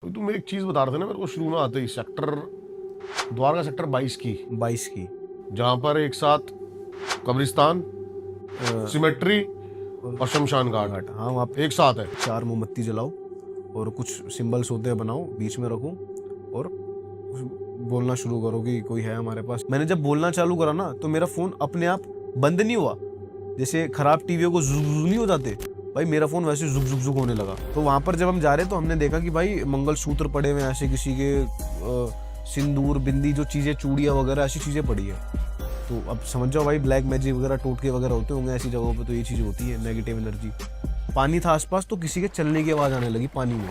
तो तुम एक चीज बता रहे थे ना मेरे को शुरू में आते ही, सेक्टर द्वारका सेक्टर 22 की, 22 की, जहां पर एक साथ कब्रिस्तान, सिमेट्री और शमशान घाट हाँ वहाँ पे एक साथ है। 4 मोमबत्ती जलाओ और कुछ सिंबल्स होते हैं बनाओ, बीच में रखो और बोलना शुरू करो कि कोई है हमारे पास। मैंने जब बोलना चालू करा ना तो मेरा फोन अपने आप बंद नहीं हुआ, जैसे खराब टीवी को जुग जुग नहीं हो जाते भाई, मेरा फोन वैसे जुग जुग जुग होने लगा। तो वहां पर जब हम जा रहे तो हमने देखा कि भाई मंगलसूत्र पड़े हुए हैं ऐसे, किसी के सिंदूर बिंदी जो चीजें चूड़ियाँ वगैरह ऐसी चीजें पड़ी है। तो अब समझ जाओ भाई ब्लैक मैजिक वगैरह टोटके वगैरह होते होंगे ऐसी जगहों पे, तो ये चीज़ होती है नेगेटिव एनर्जी। पानी था आसपास तो किसी के चलने की आवाज़ आने लगी पानी में,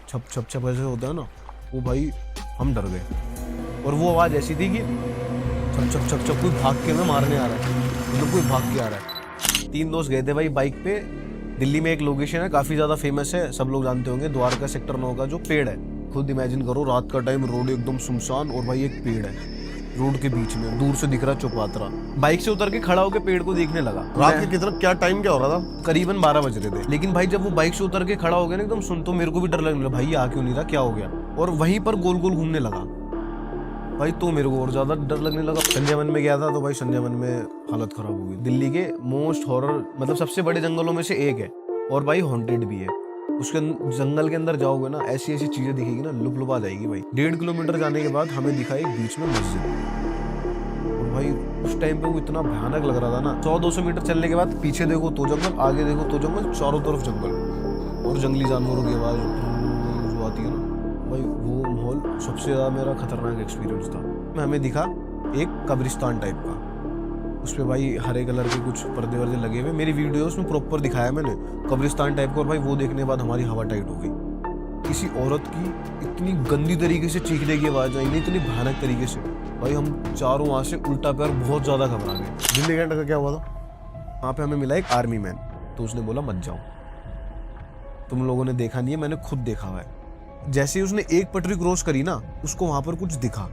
छप छप छप ऐसे होता है ना, वो भाई हम डर गए। और वो आवाज़ ऐसी थी कि छप छप छप छप कोई भाग के हमें मारने आ रहा है, मतलब कोई भाग के आ रहा है। 3 दोस्त गए थे भाई बाइक पे। दिल्ली में एक लोकेशन है काफ़ी ज़्यादा फेमस है, सब लोग जानते होंगे, द्वारका सेक्टर 9 का जो पेड़ है। खुद इमेजिन करो रात का टाइम, रोड एकदम सुनसान और भाई एक पेड़ है रोड के बीच में, दूर से दिख रहा चौपात्रा। बाइक से उतर के खड़ा होकर पेड़ को देखने लगा। रात के कितना क्या टाइम क्या हो रहा था? करीबन 12 बज रहे थे। लेकिन भाई जब वो बाइक से उतर के खड़ा हो गया ना एकदम सुन, तो मेरे को भी डर लगने लगा, भाई आ क्यों नहीं रहा, क्या हो गया। और वहीं पर गोल गोल घूमने लगा भाई, तो मेरे को और ज्यादा डर लगने लगा। संजय वन में गया था तो भाई संजय वन में हालत खराब हो गई। दिल्ली के मोस्ट हॉरर मतलब सबसे बड़े जंगलों में से एक है और भाई हॉन्टेड भी है। उसके जंगल के अंदर जाओगे ना ऐसी ऐसी चीजें दिखेगी ना, लुप लुप आ जाएगी भाई। 1.5 किलोमीटर जाने के बाद हमें दिखा एक बीच में मस्जिद, और भाई उस टाइम पे वो इतना भयानक लग रहा था ना। 100-200 मीटर चलने के बाद पीछे देखो तो जंगल, आगे देखो तो जंगल, चारों तरफ जंगल और जंगली जानवरों की आवाज जो आती है ना भाई, वो माहौल सबसे ज्यादा मेरा खतरनाक एक्सपीरियंस था। हमें दिखा एक कब्रिस्तान टाइप का, उस पर भाई हरे कलर के कुछ पर्दे वर्दे लगे हुए। मेरी वीडियोस में प्रॉपर दिखाया मैंने कब्रिस्तान टाइप को। और भाई वो देखने के बाद हमारी हवा टाइट हो गई। किसी औरत की इतनी गंदी तरीके से चीखने की आवाज आई, नहीं इतनी भयानक तरीके से भाई, हम चारों वहां से उल्टा पैर बहुत ज्यादा घबरा गए। दिल्ली घंटे का क्या हुआ था? वहां पे हमें मिला एक आर्मी मैन, तो उसने बोला मत जाओ, तुम लोगों ने देखा नहीं है, मैंने खुद देखा हुआ है। जैसे ही उसने एक पटरी क्रॉस करी ना, उसको वहां पर कुछ दिखा,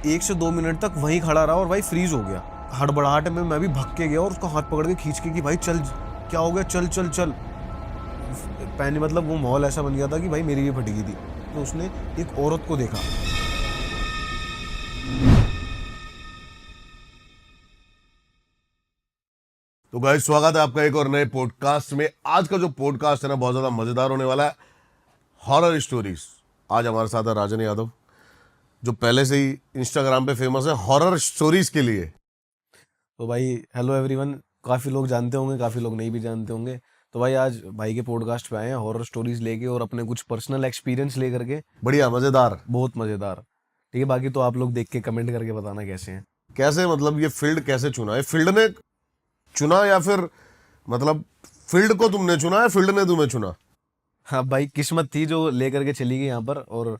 1 से 2 मिनट तक वहीं खड़ा रहा और भाई फ्रीज हो गया। हड़बड़ाहट में मैं भी भग के गया और उसका हाथ पकड़ के खींच के कि भाई चल, क्या हो गया, चल चल चल। पैनी मतलब वो माहौल ऐसा बन गया था कि भाई मेरी भी फट गई थी। तो उसने एक औरत को देखा। तो गाइस स्वागत है आपका एक और नए पॉडकास्ट में। आज का जो पॉडकास्ट है ना बहुत ज्यादा मजेदार होने वाला है, हॉरर स्टोरीज। आज हमारे साथ है राजन यादव, जो पहले से ही इंस्टाग्राम पे फेमस है हॉरर स्टोरीज के लिए। तो भाई हेलो एवरीवन, काफ़ी लोग जानते होंगे, काफ़ी लोग नहीं भी जानते होंगे। तो भाई आज भाई के पॉडकास्ट पे आए हैं हॉरर स्टोरीज लेके और अपने कुछ पर्सनल एक्सपीरियंस लेकर के। बढ़िया मजेदार, बहुत मज़ेदार। ठीक है, बाकी तो आप लोग देख के कमेंट करके बताना कैसे हैं। कैसे मतलब ये फील्ड कैसे चुना है? फील्ड ने चुना या फिर मतलब फील्ड को तुमने चुना या फील्ड ने तुम्हें चुना? हाँ भाई, किस्मत थी जो लेकर के चली गई यहाँ पर। और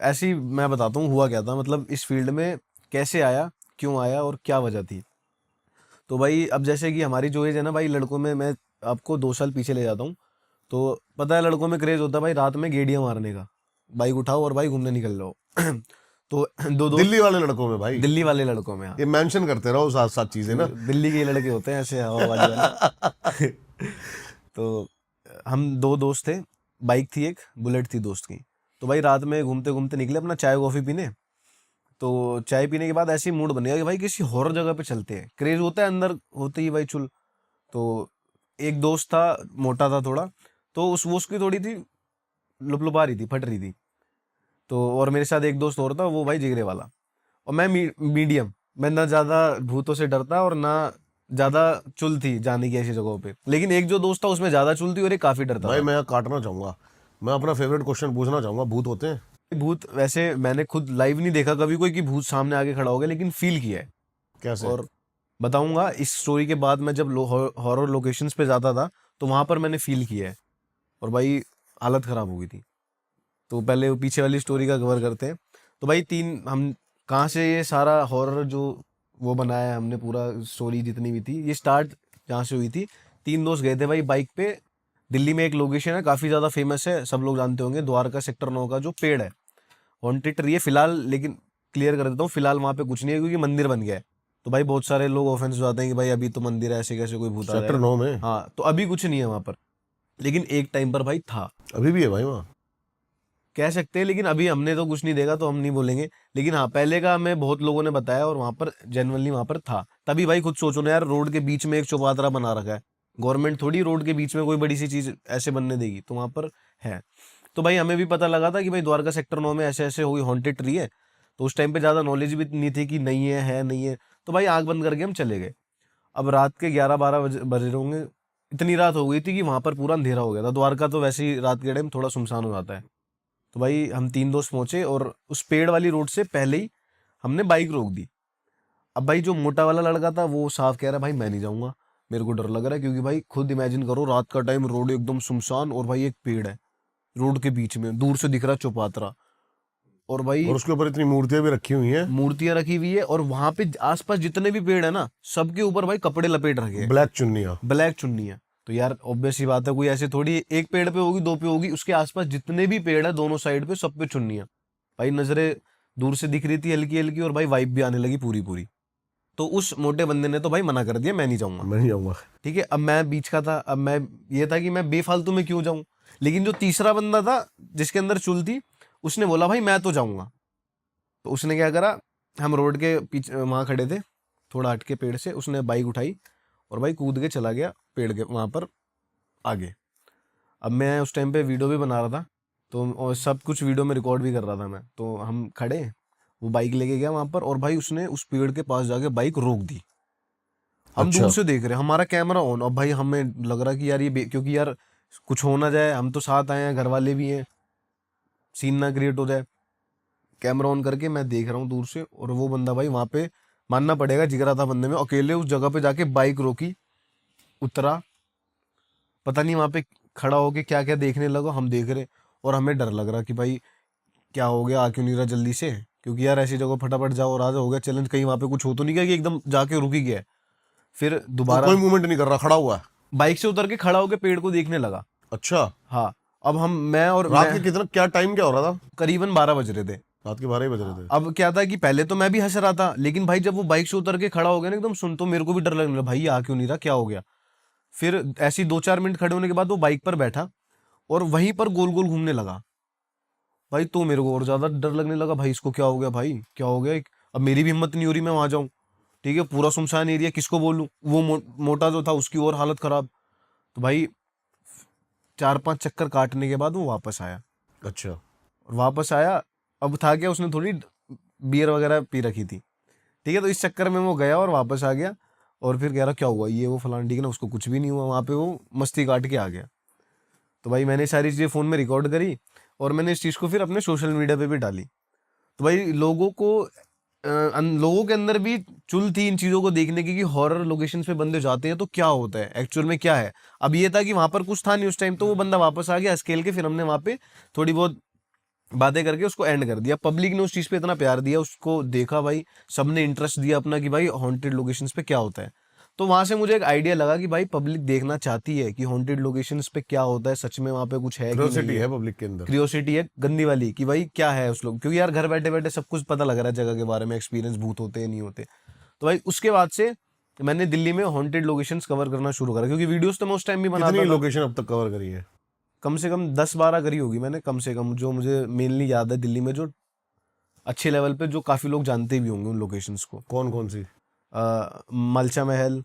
ऐसे ही मैं बताता हूँ हुआ क्या था, मतलब इस फील्ड में कैसे आया, क्यों आया और क्या वजह थी। तो भाई अब जैसे कि हमारी जो एज है ना भाई, लड़कों में मैं आपको 2 साल पीछे ले जाता हूँ। तो पता है लड़कों में क्रेज होता है भाई रात में गेड़ियाँ मारने का, बाइक उठाओ और भाई घूमने निकल जाओ। तो दो दोस्त दिल्ली वाले लड़कों में भाई, दिल्ली वाले लड़कों में, हाँ ये मेंशन करते रहो साथ साथ चीजें ना। दिल्ली के लड़के होते हैं ऐसे हवा वाले वाले। तो हम 2 दोस्त थे, बाइक थी एक, बुलेट थी दोस्त की। तो भाई रात में घूमते घूमते निकले अपना चाय कॉफी पीने। तो चाय पीने के बाद ऐसे ही मूड बनेगा कि भाई किसी हॉरर जगह पे चलते हैं, क्रेज होता है अंदर होते ही भाई चुल। तो एक दोस्त था, मोटा था थोड़ा, तो वो उसकी थोड़ी थी लुपलुपा रही थी, फट रही थी। तो और मेरे साथ एक दोस्त और था, वो भाई जिगरे वाला। और मैं मीडियम, मैं ना ज्यादा भूतों से डरता और ना ज्यादा चुल थी जाने की ऐसी जगहों पे। लेकिन एक जो दोस्त था उसमें ज्यादा चुल थी और एक काफी डरता भाई था। मैं यहाँ काटना चाहूंगा, मैं अपना फेवरेट क्वेश्चन पूछना चाहूंगा, भूत होते हैं? भूत वैसे मैंने खुद लाइव नहीं देखा कभी कोई कि भूत सामने आके खड़ा हो गया, लेकिन फील किया है। कैसे? और बताऊंगा इस स्टोरी के बाद। मैं जब हॉरर लोकेशंस पे जाता था तो वहां पर मैंने फील किया है और भाई हालत खराब हो गई थी। तो पहले वो पीछे वाली स्टोरी का कवर करते हैं। तो भाई हम कहाँ से ये सारा हॉरर जो वो बनाया है हमने, पूरा स्टोरी जितनी भी थी ये स्टार्ट जहाँ से हुई थी। 3 दोस्त गए थे भाई बाइक पे। दिल्ली में एक लोकेशन है काफ़ी ज़्यादा फेमस है, सब लोग जानते होंगे, द्वारका सेक्टर 9 का जो पेड़ है, हॉन्टेड ट्री है फिलहाल। लेकिन क्लियर कर देता हूँ, फिलहाल वहाँ पे कुछ नहीं है क्योंकि मंदिर बन गया है। तो भाई बहुत सारे लोग ऑफेंस हो जाते हैं कि भाई अभी तो मंदिर है, ऐसे कैसे कोई भूत आ सेक्टर जाएगा। 9 में हाँ तो अभी कुछ नहीं है वहाँ पर, लेकिन एक टाइम पर भाई था। अभी भी है भाई वहाँ? कह सकते हैं, लेकिन अभी हमने तो कुछ नहीं देखा तो हम नहीं बोलेंगे। लेकिन हाँ, पहले का हमें बहुत लोगों ने बताया और वहां पर जेन्युइनली वहां पर था। तभी भाई खुद सोचो ना यार, रोड के बीच में एक चौपातरा बना रखा है। गवर्नमेंट थोड़ी रोड के बीच में कोई बड़ी सी चीज ऐसे बनने देगी, तो वहां पर है। तो भाई हमें भी पता लगा था कि भाई द्वारका सेक्टर 9 में ऐसे ऐसे हुई हॉन्टेड ट्री है। तो उस टाइम पे ज्यादा नॉलेज भी नहीं थी कि नहीं है नहीं है। तो भाई आंख बंद करके हम चले गए। अब रात के 11-12 बजे होंगे। इतनी रात हो गई थी कि वहां पर पूरा अंधेरा हो गया था। द्वारका तो वैसे ही रात के टाइम थोड़ा सुनसान हो जाता है। तो भाई हम 3 दोस्त पहुंचे और उस पेड़ वाली रोड से पहले ही हमने बाइक रोक दी। अब भाई जो मोटा वाला लड़का था वो साफ कह रहा है भाई मैं नहीं जाऊंगा, मेरे को डर लग रहा है। क्योंकि भाई खुद इमेजिन करो, रात का टाइम, रोड एकदम सुनसान और भाई एक पेड़ है रोड के बीच में, दूर से दिख रहा है चौपातरा। और भाई और उसके ऊपर इतनी मूर्तियां भी रखी हुई हैं, मूर्तियां रखी हुई है और वहां पे आसपास जितने भी पेड़ है ना, सबके ऊपर भाई कपड़े लपेट रखे हैं, ब्लैक चुन्नियां। ब्लैक चुन्नियां। तो यार ऑब्वियस सी बात है, कोई ऐसे थोड़ी एक पेड़ पे होगी, 2 पे होगी, उसके आसपास जितने भी पेड़ है दोनों साइड पे, सब पे चुन्नियां। भाई नजरें दूर से दिख रही थी हल्की हल्की, और भाई वाइब भी आने लगी पूरी पूरी। तो उस मोटे बंदे ने तो भाई मना कर दिया, मैं नहीं जाऊंगा। मैं नहीं जाऊंगा। ठीक है, अब मैं बीच का था। अब मैं ये था कि मैं बेफालतू में क्यों जाऊं। लेकिन जो तीसरा बंदा था जिसके अंदर चुल थी, उसने बोला भाई मैं तो जाऊंगा। तो उसने क्या करा, हम रोड के पीछे वहां खड़े थे, थोड़ा हट के पेड़ से, उसने बाइक उठाई और भाई कूद के चला गया पेड़ के वहां पर आगे। अब मैं उस टाइम पे वीडियो भी बना रहा था, तो और सब कुछ वीडियो में रिकॉर्ड भी कर रहा था मैं। तो हम खड़े, वो बाइक लेके गया वहां पर और भाई उसने उस पेड़ के पास जाके बाइक रोक दी। हम अच्छा। दूर से देख रहे हैं, हमारा कैमरा ऑन। अब भाई हमें लग रहा कि यार ये क्योंकि यार कुछ हो ना जाए, हम तो साथ आए हैं, घर वाले भी हैं, सीन ना क्रिएट हो जाए। कैमरा ऑन करके मैं देख रहा हूँ दूर से, और वो बंदा भाई वहां पे, मानना पड़ेगा जिगरा था बंदे में, अकेले उस जगह पे जाके बाइक रोकी, उतरा, पता नहीं वहां पे खड़ा होके क्या क्या देखने लगा। हम देख रहे और हमें डर लग रहा कि भाई क्या हो गया, आ क्यों नहीं रहा जल्दी से। क्योंकि यार ऐसी जगह फटाफट जाओ और आ हो गया चैलेंज, कहीं वहां पे कुछ हो तो नहीं गया कि एकदम जाके रुक ही गया। फिर तो दोबारा कोई मूवमेंट नहीं कर रहा, खड़ा हुआ है? बाइक से उतर के खड़ा होके पेड़ को देखने लगा। अच्छा। हाँ। अब मैं रात के कितना, क्या टाइम क्या हो रहा था? करीबन 12 बज रहे थे। रात के 12 ही बज रहे थे। अब क्या था कि पहले तो मैं भी हंस रहा था, लेकिन भाई जब वो बाइक से उतर के खड़ा हो गया ना एकदम सुन, तो मेरे को भी डर लगने लगा, भाई आ क्यों नहीं रहा, क्या हो गया। फिर ऐसी 2-4 मिनट खड़े होने के बाद वो बाइक पर बैठा और वहीं पर गोल गोल घूमने लगा। भाई तो मेरे को और ज्यादा डर लगने लगा, भाई इसको क्या हो गया, भाई क्या हो गया। अब मेरी भी हिम्मत नहीं हो रही मैं वहां जाऊं। ठीक है, पूरा सुनसान एरिया, किसको बोलूं। वो मोटा जो था उसकी और हालत खराब। तो भाई 4-5 चक्कर काटने के बाद वो वापस आया। अच्छा। और वापस आया, अब था क्या, उसने थोड़ी बियर वगैरह पी रखी थी। ठीक है, तो इस चक्कर में वो गया और वापस आ गया। और फिर कह रहा क्या हुआ, ये वो फलान, ठीक है ना, उसको कुछ भी नहीं हुआ। वहां पे वो मस्ती काट के आ गया। तो भाई मैंने सारी चीजें फोन में रिकॉर्ड करी और मैंने इस चीज को फिर अपने सोशल मीडिया पे भी डाली। तो भाई लोगों के अंदर भी चुल थी इन चीजों को देखने की कि हॉरर लोकेशंस पे बंदे जाते हैं तो क्या होता है एक्चुअल में, क्या है। अब ये था कि वहां पर कुछ था नहीं उस टाइम, तो वो बंदा वापस आ गया स्केल के। फिर हमने वहां पे थोड़ी बहुत बातें करके उसको एंड कर दिया। पब्लिक ने उस चीज पे इतना प्यार दिया, उसको देखा भाई, सबने इंटरेस्ट दिया अपना कि भाई हॉन्टेड लोकेशंस पे क्या होता है। तो वहां से मुझे एक आइडिया लगा कि भाई पब्लिक देखना चाहती है कि हॉन्टेड लोकेशंस पे क्या होता है, सच में वहां पे कुछ है कि क्यूरियोसिटी नहीं है है। पब्लिक के अंदर। क्यूरियोसिटी है गंदी वाली कि भाई क्या है उस लोग, क्योंकि यार घर बैठे बैठे सब कुछ पता लग रहा है जगह के बारे में, एक्सपीरियंस भूत होते हैं नहीं होते। तो भाई उसके बाद से मैंने दिल्ली में हॉन्टेड लोकेशंस कवर करना शुरू करा, क्योंकि वीडियोस तो मैं उस टाइम भी बनाता कितनी था। लोकेशन अब तक कवर करी है? कम से कम 10-12 करी होगी मैंने, कम से कम, जो मुझे मेनली याद है दिल्ली में, जो अच्छे लेवल पे, जो काफी लोग जानते भी होंगे उन लोकेशंस को। कौन कौन सी? मलचा महल,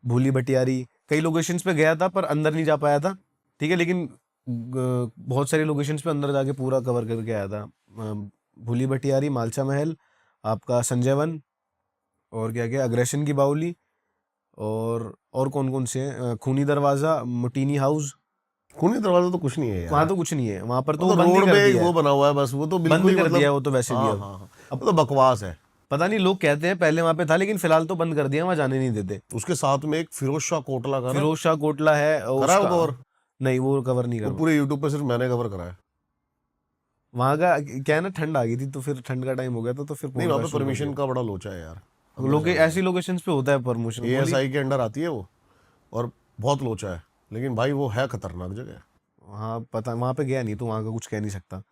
भूली भटियारी, कई लोकेशंस पे गया था पर अंदर नहीं जा पाया था। ठीक है, लेकिन बहुत सारी लोकेशंस पे अंदर जाके पूरा कवर करके आया था। भूली भटियारी, मालचा महल, आपका संजय वन, और क्या क्या, अग्रेशन की बाउली, और कौन कौन से हैं, खूनी दरवाजा, मुटीनी हाउस। खूनी दरवाजा तो कुछ नहीं है यार। वहां तो कुछ नहीं है, वहां पर तो वो तो बंद ही रोड कर पे दिया वो है। बना हुआ है बस, वो तो बंद बिल्कुल ही कर मतलब। दिया है वो तो वैसे भी हाँ अब। हाँ हाँ, अब तो बकवास है। पता नहीं, लोग कहते हैं पहले वहां पे था, लेकिन फिलहाल तो बंद कर दिया, वहां जाने नहीं देते। उसके साथ में एक फिरोज शाह कोटला का ना, फिरोज शाह कोटला है करा है वो कवर? नहीं, वो कवर नहीं वो करा। पूरे यूट्यूब पे सिर्फ मैंने कवर करा है। वहां का क्या है ना, ठंड आ गई थी, तो फिर ठंड का टाइम हो गया था, तो फिर नहीं, वहाँ पे शुरू कर परमिशन का बड़ा लोचा है यार। दिया। लोग ऐसी लोकेशंस पे होता है परमिशन। ASI के अंडर आती है वो, और बहुत लोचा है, लेकिन भाई वो है खतरनाक जगह। हाँ पता, वहां पे गया नहीं तो वहां का कुछ कह नहीं सकता।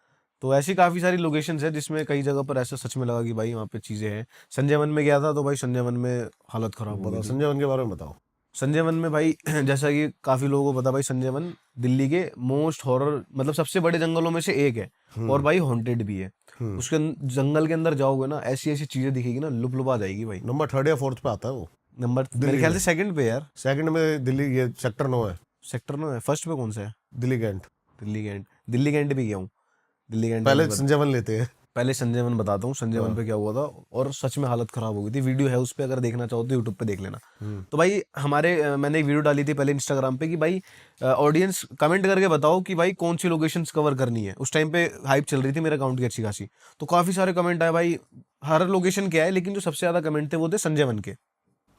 तो ऐसी काफी सारी लोकेशंस है जिसमें कई जगह पर ऐसा सच में लगा कि भाई वहाँ पे चीजें हैं। संजय वन में गया था तो भाई संजय वन में हालत खराब हो बताओ, गई थी। संजय वन के बारे में बताओ। संजय वन में भाई जैसा कि काफी लोगों को पता, भाई संजय वन दिल्ली के मोस्ट हॉरर मतलब सबसे बड़े जंगलों में से एक है, और भाई हॉन्टेड भी है। उसके जंगल के अंदर जाओगे ना, ऐसी ऐसी चीजें दिखेगी ना, लुप आ जाएगी भाई। नंबर 3rd या 4th पे आता है वो। नंबर मेरे ख्याल से 2nd पे यार। 2nd में दिल्ली, ये सेक्टर 9 है। सेक्टर 9 है। फर्स्ट पे कौन सा है? दिल्ली कैंट। दिल्ली कैंट भी गया हूँ। दिल्ली कैंट पहले संजय वन लेते हैं। पहले संजय वन बताता हूँ, संजय वन पे क्या हुआ था, और सच में हालत खराब हो गई थी। वीडियो है उस पे, अगर देखना चाहो तो यूट्यूब पे देख लेना। तो भाई मैंने एक वीडियो डाली थी पहले इंस्टाग्राम पे कि भाई ऑडियंस कमेंट करके बताओ कि भाई कौन सी लोकेशंस कवर करनी है। उस टाइम पे हाइप चल रही थी मेरे अकाउंट की अच्छी खासी, तो काफी सारे कमेंट आए भाई। हर लोकेशन क्या है, लेकिन जो सबसे ज्यादा कमेंट थे वो थे संजय वन के।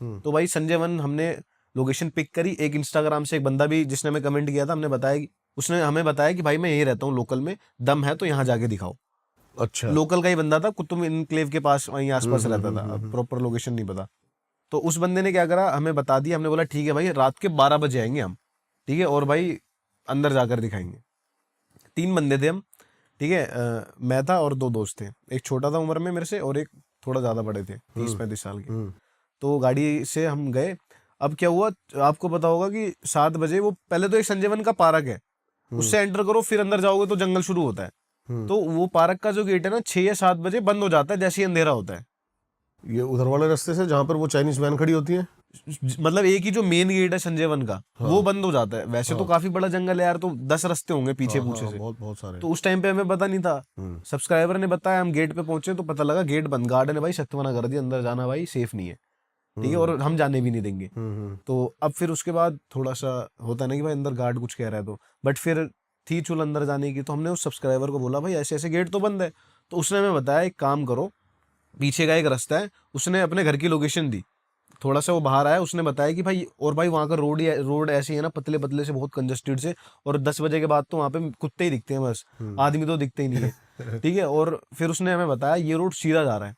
तो भाई संजय वन हमने लोकेशन पिक करी। एक इंस्टाग्राम से एक बंदा भी जिसने हमें कमेंट किया था, उसने हमें बताया कि भाई मैं यही रहता हूँ लोकल में, दम है तो यहाँ जाके दिखाओ। अच्छा। लोकल का ही बंदा था, कुतुब इनक्लेव के पास वहीं आसपास रहता था, प्रॉपर लोकेशन नहीं पता। तो उस बंदे ने क्या करा, हमें बता दिया। हमने बोला ठीक है भाई, रात के 12 बजे आएंगे हम, ठीक है, और भाई अंदर जाकर दिखाएंगे। 3 बंदे थे हम, ठीक है। मैं था और 2 दोस्त थे, एक छोटा था उम्र में मेरे से और एक थोड़ा ज्यादा बड़े थे, 30-35 साल के। तो गाड़ी से हम गए। अब क्या हुआ, आपको पता होगा कि 7 बजे वो पहले तो एक संजय वन का पार्क है, उससे एंटर करो, फिर अंदर जाओगे तो जंगल शुरू होता है। तो वो पार्क का जो गेट है ना, 6 या 7 बजे बंद हो जाता है जैसे ही अंधेरा होता है। ये उधर वाले रास्ते से जहाँ पर वो चाइनीज वैन खड़ी होती है, मतलब एक ही जो मेन गेट है संजय वन का, वो बंद हो जाता है। वैसे तो काफी बड़ा जंगल है यार, तो 10 रास्ते होंगे पीछे पूछे से। बहुत सारे। तो उस टाइम पे हमें पता नहीं था, सब्सक्राइबर ने बताया, हम गेट पे पहुंचे तो पता लगा गेट बंद। गार्ड ने भाई सख्त मना कर दिया, अंदर जाना भाई सेफ नहीं है, ठीक है, और हम जाने भी नहीं देंगे। तो अब फिर उसके बाद थोड़ा सा होता ना कि भाई अंदर गार्ड कुछ कह रहा है, तो बट फिर थी चुल अंदर जाने की। तो हमने उस सब्सक्राइबर को बोला भाई ऐसे ऐसे गेट तो बंद है। तो उसने हमें बताया एक काम करो, पीछे का एक रास्ता है। उसने अपने घर की लोकेशन दी, थोड़ा सा वो बाहर आया, उसने बताया कि भाई, और भाई वहाँ का रोड ऐसी है ना, पतले पतले से, बहुत कंजस्टेड से, और 10 बजे के बाद तो वहाँ पे कुत्ते ही दिखते हैं बस, आदमी तो दिखते ही नहीं है, ठीक है। और फिर उसने हमें बताया ये रोड सीधा जा रहा है,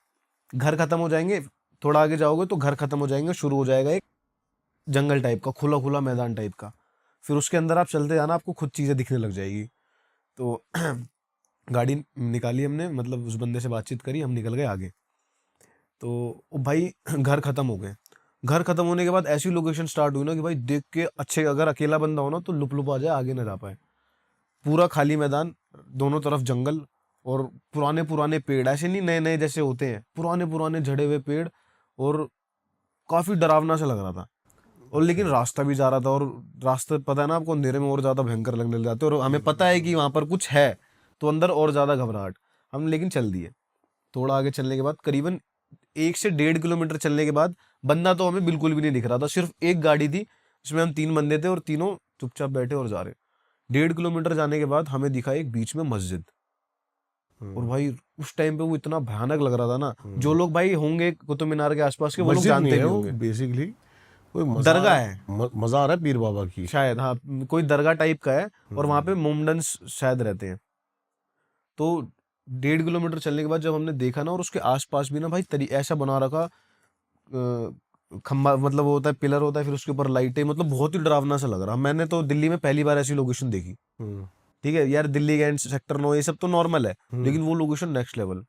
घर खत्म हो जाएंगे, थोड़ा आगे जाओगे तो घर खत्म हो जाएंगे, शुरू हो जाएगा एक जंगल टाइप का, खुला खुला मैदान टाइप का। फिर उसके अंदर आप चलते जाना, आपको खुद चीजें दिखने लग जाएगी। तो गाड़ी निकाली हमने, मतलब उस बंदे से बातचीत करी, हम निकल गए आगे। तो भाई घर खत्म हो गए। घर खत्म होने के बाद ऐसी लोकेशन स्टार्ट हुई ना कि भाई देख के अच्छे, अगर अकेला बंदा हो ना तो लुप आ जाए, आगे ना जा पाए। पूरा खाली मैदान, दोनों तरफ जंगल, और पुराने पुराने पेड़, ऐसे नहीं नए नए जैसे होते हैं, पुराने पुराने झड़े हुए पेड़, और काफी डरावना सा लग रहा था। और लेकिन रास्ता भी जा रहा था, और रास्ते पता है ना आपको, अंधेरे में और ज्यादा भयंकर लगने लग जाते हैं, और हमें पता है कि वहां पर कुछ है, तो अंदर और ज्यादा घबराहट। हम लेकिन चल दिए। थोड़ा आगे चलने के बाद, करीबन 1 से 1.5 किलोमीटर चलने के बाद, बंदा तो हमें बिल्कुल भी नहीं दिख रहा था। सिर्फ एक गाड़ी थी जिसमें हम 3 बंदे थे, और तीनों चुपचाप बैठे और जा रहे। 1.5 किलोमीटर जाने के बाद हमें दिखा एक बीच में मस्जिद। और भाई उस टाइम पे वो इतना भयानक लग रहा था ना, जो लोग भाई होंगे कुतुब मीनार के आसपास के, वो लोग जानते भी होंगे। बेसिकली कोई दरगाह है, मजार है पीर बाबा की शायद, हाँ, कोई दरगाह टाइप का है, और वहां पे मोमडन्स शायद रहते हैं। तो 1.5 किलोमीटर चलने के बाद जब हमने देखा ना, और उसके आसपास भी ना भाई ऐसा बना रखा, खंबा मतलब वो होता है, पिलर होता है, फिर उसके ऊपर लाइटें, मतलब बहुत ही डरावना सा लग रहा। मैंने तो दिल्ली में पहली बार ऐसी लोकेशन देखी, ठीक है यार। दिल्ली कैंट, सेक्टर 9 ये सब तो नॉर्मल है, लेकिन वो लोकेशन नेक्स्ट लेवल।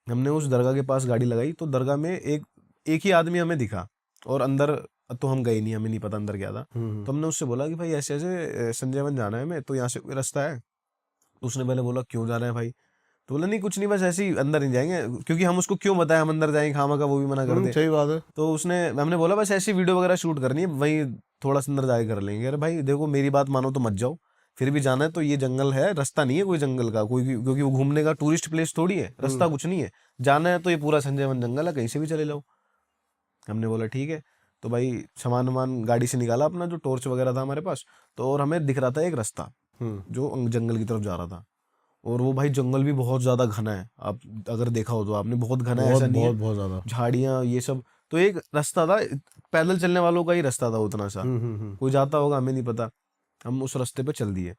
हमने उस दरगाह के पास गाड़ी लगाई, तो दरगाह में एक ही आदमी हमें दिखा, और अंदर तो हम गए नहीं, हमें नहीं पता अंदर क्या था। तो हमने उससे बोला कि भाई ऐसे ऐसे संजय वन जाना है हमें, तो यहाँ से कोई रास्ता है? तो उसने पहले बोला क्यों जाना है भाई? तो बोला नहीं कुछ नहीं, बस ऐसे ही, अंदर नहीं जाएंगे, क्योंकि हम उसको क्यों बताएं हम अंदर जाएंगे, खामा का वो भी मना कर दे। सही बात है। तो हमने बोला बस ऐसी वीडियो वगैरह शूट करनी है, वहीं थोड़ा सा अंदर जाके कर लेंगे। अरे भाई देखो मेरी बात मानो तो मत जाओ, फिर भी जाना है तो ये जंगल है, रास्ता नहीं है कोई जंगल का, कोई, क्योंकि वो घूमने का टूरिस्ट प्लेस थोड़ी है, रास्ता कुछ नहीं है, जाना है तो ये पूरा संजय वन जंगल है, कहीं से भी चले जाओ। हमने बोला ठीक है। तो भाई सामान वामान गाड़ी से निकाला अपना, जो टॉर्च वगैरह था हमारे पास, तो और हमें दिख रहा था एक रास्ता जो जंगल की तरफ जा रहा था। और वो भाई जंगल भी बहुत ज्यादा घना है, आप अगर देखा हो तो आपने, बहुत घना है, ऐसा नहीं है, बहुत ज्यादा झाड़ियां ये सब। तो एक रास्ता था, पैदल चलने वालों का ही रास्ता था उतना सा, कोई जाता होगा हमें नहीं पता। हम उस रास्ते पे चल दिए,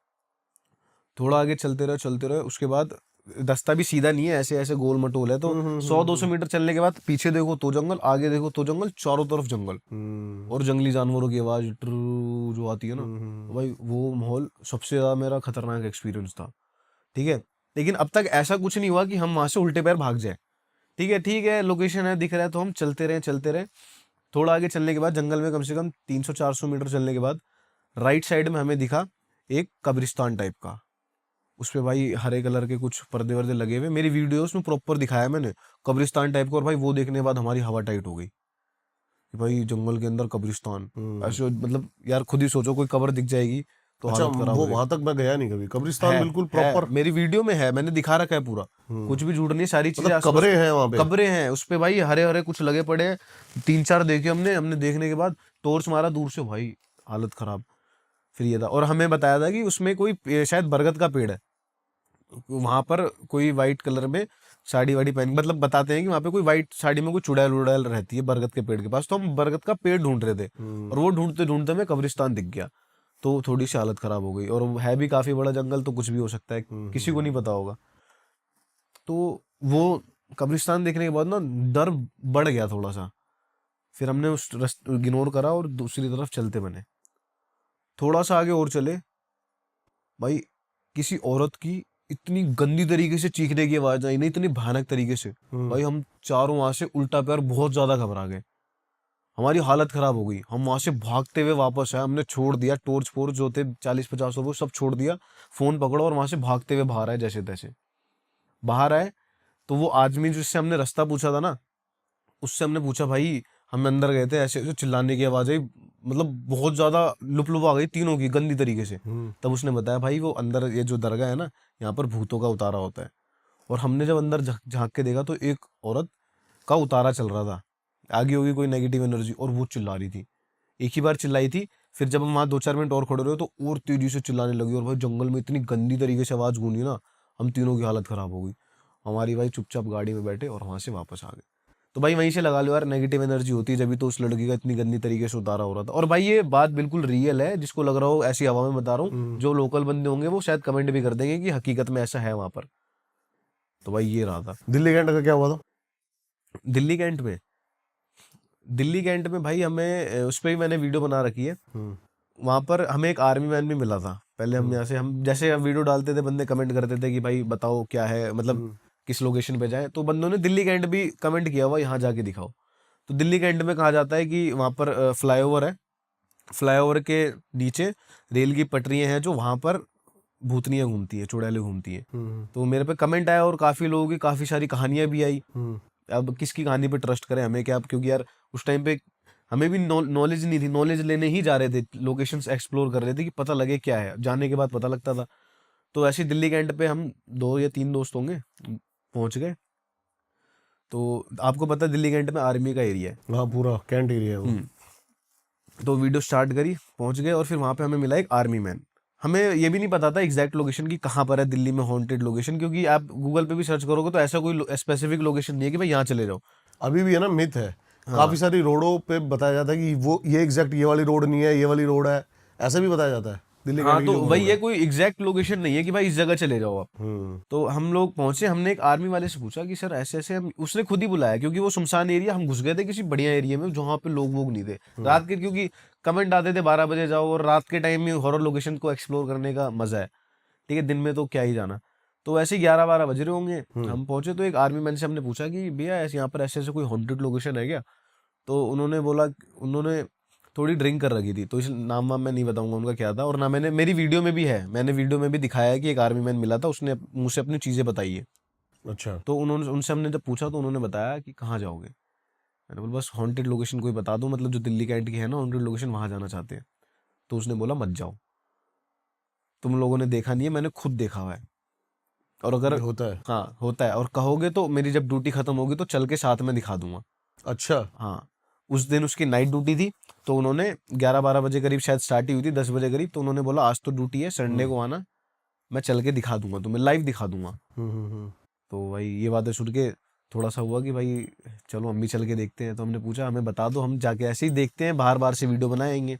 थोड़ा आगे चलते रहे। उसके बाद रास्ता भी सीधा नहीं है, ऐसे ऐसे गोल मटोल है। तो 100-200 मीटर चलने के बाद पीछे देखो तो जंगल, आगे देखो तो जंगल, चारों तरफ जंगल, और जंगली जानवरों की आवाज ट्रू जो आती है ना, तो भाई वो माहौल सबसे ज्यादा मेरा खतरनाक एक्सपीरियंस था, ठीक है। लेकिन अब तक ऐसा कुछ नहीं हुआ कि हम वहां से उल्टे पैर भाग जाए, ठीक है लोकेशन है, दिख रहा है, तो हम चलते रहे। थोड़ा आगे चलने के बाद जंगल में कम से कम 300-400 मीटर चलने के बाद राइट साइड में हमें दिखा एक कब्रिस्तान टाइप का। उस पे भाई हरे कलर के कुछ पर्दे वर्दे लगे हुए, मेरी वीडियोस में प्रॉपर दिखाया मैंने कब्रिस्तान टाइप का। और भाई वो देखने के बाद हमारी हवा टाइट हो गई कि भाई जंगल के अंदर कब्रिस्तान, ऐसे मतलब यार खुद ही सोचो कोई कब्र दिख जाएगी तो अच्छा, हालत खराब वो हो जाएगी। वहां तक मैं गया नहीं कभी, कब्रिस्तान है, बिल्कुल है, प्रॉपर, मेरी वीडियो में है, मैंने दिखा रखा है पूरा, कुछ भी झूठ नहीं, सारी चीजें मतलब कब्रें हैं वहां पे। कब्रें हैं उस पे भाई, हरे हरे कुछ लगे पड़े हैं। 3-4 देखे हमने देखने के बाद टॉर्च मारा दूर से, भाई हालत खराब। फिर ये था, और हमें बताया था कि उसमें कोई शायद बरगद का पेड़ है, वहां पर कोई वाइट कलर में साड़ी वाड़ी पहन, मतलब बताते हैं कि वहां पे कोई वाइट साड़ी में कोई चुड़ैल उड़ैल रहती है बरगद के पेड़ के पास। तो हम बरगद का पेड़ ढूंढ रहे थे और वो ढूंढते ढूंढते हमें कब्रिस्तान दिख गया, तो थोड़ी सी हालत खराब हो गई। और वो है भी काफी बड़ा जंगल, तो कुछ भी हो सकता है, किसी को नहीं पता होगा। तो वो कब्रिस्तान देखने के बाद ना डर बढ़ गया थोड़ा सा, फिर हमने उस रास्ते इग्नोर करा और दूसरी तरफ चलते बने। थोड़ा सा आगे और चले, भाई किसी औरत की इतनी गंदी तरीके से चीखने की आवाज आई ना, इतनी भयानक तरीके से, भाई हम चारों वहां से उल्टा पैर बहुत ज्यादा घबरा गए, हमारी हालत खराब हो गई। हम वहां से भागते हुए वापस आए, हमने छोड़ दिया टॉर्च फोर्च जो थे 40-50 वो सब छोड़ दिया, फोन पकड़ो और वहां से भागते हुए बाहर आए। जैसे तैसे बाहर आए तो वो आदमी जिससे हमने रास्ता पूछा था ना, उससे हमने पूछा, भाई हम अंदर गए थे, ऐसे ऐसे चिल्लाने की आवाज आई, मतलब बहुत ज्यादा लुप आ गई तीनों की गंदी तरीके से। तब उसने बताया, भाई वो अंदर ये जो दरगाह है ना, यहाँ पर भूतों का उतारा होता है। और हमने जब अंदर झांक के देखा तो एक औरत का उतारा चल रहा था, आगे होगी कोई नेगेटिव एनर्जी, और वो चिल्ला रही थी, एक ही बार चिल्लाई थी। फिर जब हम वहां 2-4 मिनट और खड़े रहे तो और तेजी से चिल्लाने लगी, और भाई जंगल में इतनी गंदी तरीके से आवाज गूंजी ना, हम तीनों की हालत खराब हो गई। हमारी भाई चुपचाप गाड़ी में बैठे और वहां से वापस आ गए। तो भाई वहीं से लगा लो यार, नेगेटिव एनर्जी होती है, जब भी तो उस लड़की का इतनी गंदी तरीके से उतारा हो रहा था। और भाई ये बात बिल्कुल रियल है, जिसको लग रहा हो ऐसी हवा में बता रहा हूँ, जो लोकल बंदे होंगे वो शायद कमेंट भी कर देंगे कि हकीकत में ऐसा है वहां पर। तो भाई ये रहा था दिल्ली कैंट का क्या हुआ था? दिल्ली कैंट में। दिल्ली कैंट में भाई हमें उस पर भी मैंने वीडियो बना रखी है। वहां पर हमें एक आर्मी मैन भी मिला था। पहले हम यहाँ से, हम जैसे वीडियो डालते थे बंदे कमेंट करते थे कि भाई बताओ क्या है, मतलब किस लोकेशन पे जाए, तो बंदों ने दिल्ली कैंट भी कमेंट किया हुआ यहाँ जाके दिखाओ। तो दिल्ली कैंट में कहा जाता है कि वहाँ पर फ्लाईओवर है, फ्लाईओवर के नीचे रेल की पटरियां हैं, जो वहां पर भूतनियां घूमती है, चुड़ैलें घूमती हैं। तो मेरे पे कमेंट आया और काफी लोगों की काफी सारी कहानियां भी आई। अब किसकी कहानी पे ट्रस्ट करें, हमें क्या, क्योंकि यार उस टाइम पे हमें भी नॉलेज नहीं थी, नॉलेज लेने ही जा रहे थे, लोकेशंस एक्सप्लोर कर रहे थे कि पता लगे क्या है, जाने के बाद पता लगता था। तो ऐसे दिल्ली कैंट पे हम 2 या 3 दोस्त होंगे पहुंच गए। तो आपको पता है दिल्ली कैंट में आर्मी का एरिया है। हाँ, पूरा कैंट एरिया है वो। तो वीडियो स्टार्ट करी, पहुंच गए, और फिर वहां पे हमें मिला एक आर्मी मैन। हमें ये भी नहीं पता था एग्जैक्ट लोकेशन की कहाँ पर है दिल्ली में हॉन्टेड लोकेशन, क्योंकि आप गूगल पे भी सर्च करोगे तो ऐसा कोई स्पेसिफिक लोकेशन नहीं है कि भाई यहाँ चले जाओ। अभी भी है ना, मिथ है, काफी सारी रोडों पे बताया जाता है कि वो ये एग्जैक्ट ये वाली रोड नहीं है, ये वाली रोड है, ऐसा भी बताया जाता है दिल्ली हाँ, कैंट तो की जो वही road है, कोई एग्जैक्ट लोकेशन नहीं है कि भाई इस जगह चले जाओ आप। है। तो हम लोग पहुंचे, हमने एक आर्मी वाले से पूछा कि सर ऐसे ऐसे, हम उसने खुद ही बुलाया क्योंकि वो सुनसान एरिया, हम घुस गए थे किसी बढ़िया एरिया में जहाँ पे लोग वोग नहीं थे रात के, क्योंकि कमेंट आते थे 12 बजे जाओ, और रात के टाइम में हॉरर लोकेशन को एक्सप्लोर करने का मजा है, ठीक है, दिन में तो क्या ही जाना। तो ऐसे 11-12 बज रहे होंगे, हम पहुंचे तो एक आर्मी मैन से हमने पूछा कि भैया ऐसे यहाँ पर ऐसे ऐसे कोई हॉन्टेड लोकेशन है क्या। तो उन्होंने बोला, उन्होंने थोड़ी ड्रिंक कर रखी थी, तो इस नाम वाम मैं नहीं बताऊंगा उनका क्या था, और ना मैंने, मेरी वीडियो में भी है, मैंने वीडियो में भी दिखाया है कि एक आर्मी मैन मिला था, उसने मुझसे अपनी चीजें बताई है। अच्छा, तो उन्होंने, उनसे हमने जब पूछा तो उन्होंने बताया कि कहाँ जाओगे। मैंने बोला बस हॉन्टेड लोकेशन कोई बता दो, मतलब जो दिल्ली कैंट की है ना हॉन्टेड लोकेशन, वहां जाना चाहते हैं। तो उसने बोला मत जाओ, तुम लोगों ने देखा नहीं है, मैंने खुद देखा हुआ है, और अगर, ये होता है। हाँ होता है, और कहोगे तो मेरी जब ड्यूटी खत्म होगी तो चल के साथ में दिखा दूंगा। अच्छा, हाँ, उस दिन उसकी नाइट ड्यूटी थी, तो उन्होंने 11-12 बजे करीब शायद स्टार्ट ही हुई थी, 10 बजे करीब, तो उन्होंने बोला आज तो ड्यूटी है, संडे को आना, मैं चल के दिखा दूंगा तुम्हें, लाइव दिखा दूंगा। तो भाई ये बातें सुन के थोड़ा सा हुआ कि भाई चलो हम भी चल के देखते हैं। तो हमने पूछा हमें बता दो, हम जाके ऐसे ही देखते हैं, बाहर बाहर से वीडियो बनाएंगे।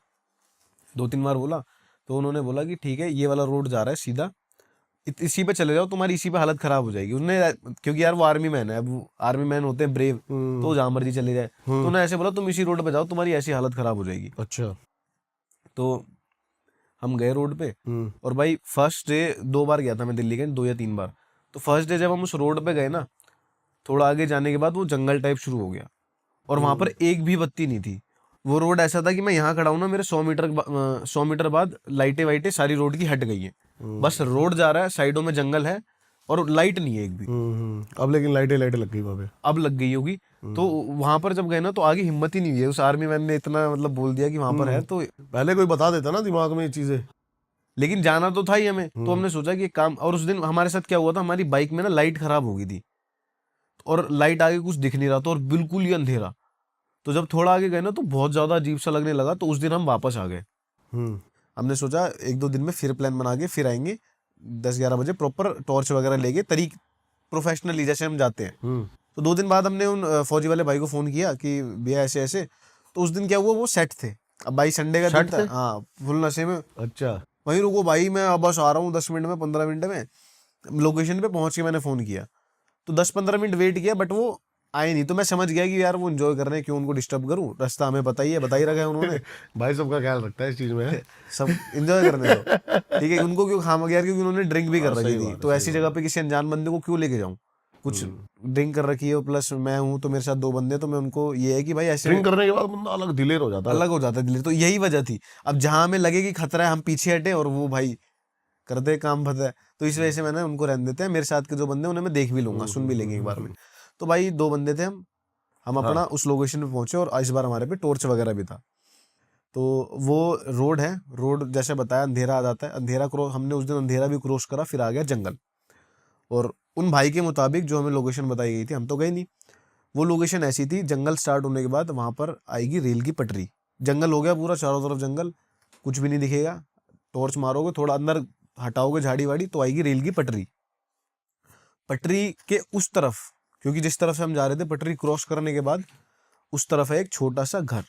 2-3 बार बोला, तो उन्होंने बोला कि ठीक है, ये वाला रोड जा रहा है सीधा, इसी पे चले जाओ, तुम्हारी इसी पे हालत खराब हो जाएगी। उन्होंने, क्योंकि यार वो आर्मी मैन है, अब आर्मी मैन होते हैं ब्रेव, तो जहां मर्जी चले जाए, तो उन्होंने ऐसे बोला तुम इसी रोड पे जाओ, तुम्हारी ऐसी हालत खराब हो जाएगी। अच्छा, तो हम गए रोड पे, और भाई फर्स्ट डे 2 बार गया था मैं दिल्ली के, 2 या 3 बार। तो फर्स्ट डे जब हम उस रोड पे गए ना, थोड़ा आगे जाने के बाद वो जंगल टाइप शुरू हो गया, और वहां पर एक भी बत्ती नहीं थी। वो रोड ऐसा था कि मैं यहाँ खड़ा हूँ ना, मेरे 100 मीटर बाद लाइटें वाइटें सारी रोड की हट गई हैं। बस रोड जा रहा है, साइडों में जंगल है और लाइट नहीं है एक भी। अब लेकिन लाइटें लग गई वहाँ पे। अब लग गई होगी। तो वहां पर जब गए ना तो आगे हिम्मत ही नहीं हुई है। उस आर्मी मैन ने इतना मतलब बोल दिया कि वहां पर है, तो पहले कोई बता देता ना दिमाग में ये चीजें। लेकिन जाना तो था ही हमें। तो हमने सोचा कि एक काम, और उस दिन हमारे साथ क्या हुआ था, हमारी बाइक में ना लाइट खराब हो गई थी और लाइट आगे कुछ दिख नहीं रहा था और बिल्कुल ही अंधेरा। तो जब थोड़ा आगे गए ना तो बहुत ज्यादा अजीब सा लगने लगा। तो उस दिन हम वापस आ गए। हमने सोचा 1-2 दिन में फिर प्लान बना के फिर आएंगे 10-11 बजे, प्रॉपर टॉर्च वगैरह लेके, प्रोफेशनली जैसे हम जाते हैं। तो 2 दिन बाद हमने उन फौजी वाले भाई को फोन किया कि भैया ऐसे ऐसे। तो उस दिन क्या हुआ, वो सेट थे। अब भाई संडे का दिन था, हाँ, फुल नशे में। अच्छा, वहीं रुको भाई, मैं अब बस आ रहा हूँ 10 मिनट में, 15 मिनट में। लोकेशन पे पहुंच के मैंने फोन किया तो 10-15 मिनट वेट किया, बट वो आए नहीं। तो मैं समझ गया कि यार वो एंजॉय कर रहे हैं, क्यों उनको डिस्टर्ब करूं। रास्ता हमें पता ही है, बता ही रखा है उन्होंने। भाई सबका ख्याल रखता है इस चीज में। सब एंजॉय करने दो, ठीक है। उनको क्यों खाम गया, क्योंकि उन्होंने ड्रिंक भी कर रखी थी। तो ऐसी जगह पे किसी अनजान बंदे को क्यों लेके जाऊं। कुछ ड्रिंक कर रखी है, प्लस मैं हूं, तो मेरे साथ 2 बंदे, तो मैं उनको ये है कि भाई ऐसे ड्रिंक करने के बाद बंदा अलग दिलेर हो जाता है। अलग हो जाता है दिल। तो यही वजह थी। अब जहां हमें लगे कि खतरा है, हम पीछे हटे और वो भाई करते काम भरता है। तो इस वजह से मैंने उनको रहने देते हैं। मेरे साथ के जो बंदे उन्हें मैं देख भी लूंगा, सुन भी लेंगे एक बार में। तो भाई 2 बंदे थे हम अपना उस लोकेशन पे पहुंचे और इस बार हमारे पे टॉर्च वगैरह भी था। तो वो रोड है, रोड जैसे बताया अंधेरा आ जाता है, अंधेरा क्रॉस, हमने उस दिन अंधेरा भी क्रॉस करा, फिर आ गया जंगल। और उन भाई के मुताबिक जो हमें लोकेशन बताई गई थी, हम तो गए नहीं, वो लोकेशन ऐसी थी, जंगल स्टार्ट होने के बाद वहां पर आएगी रेल की पटरी। जंगल हो गया पूरा, चारों तरफ जंगल, कुछ भी नहीं दिखेगा। टॉर्च मारोगे, थोड़ा अंदर हटाओगे झाड़ी वाड़ी, तो आएगी रेल की पटरी। पटरी के उस तरफ, क्योंकि जिस तरफ से हम जा रहे थे, पटरी क्रॉस करने के बाद उस तरफ है एक छोटा सा घर।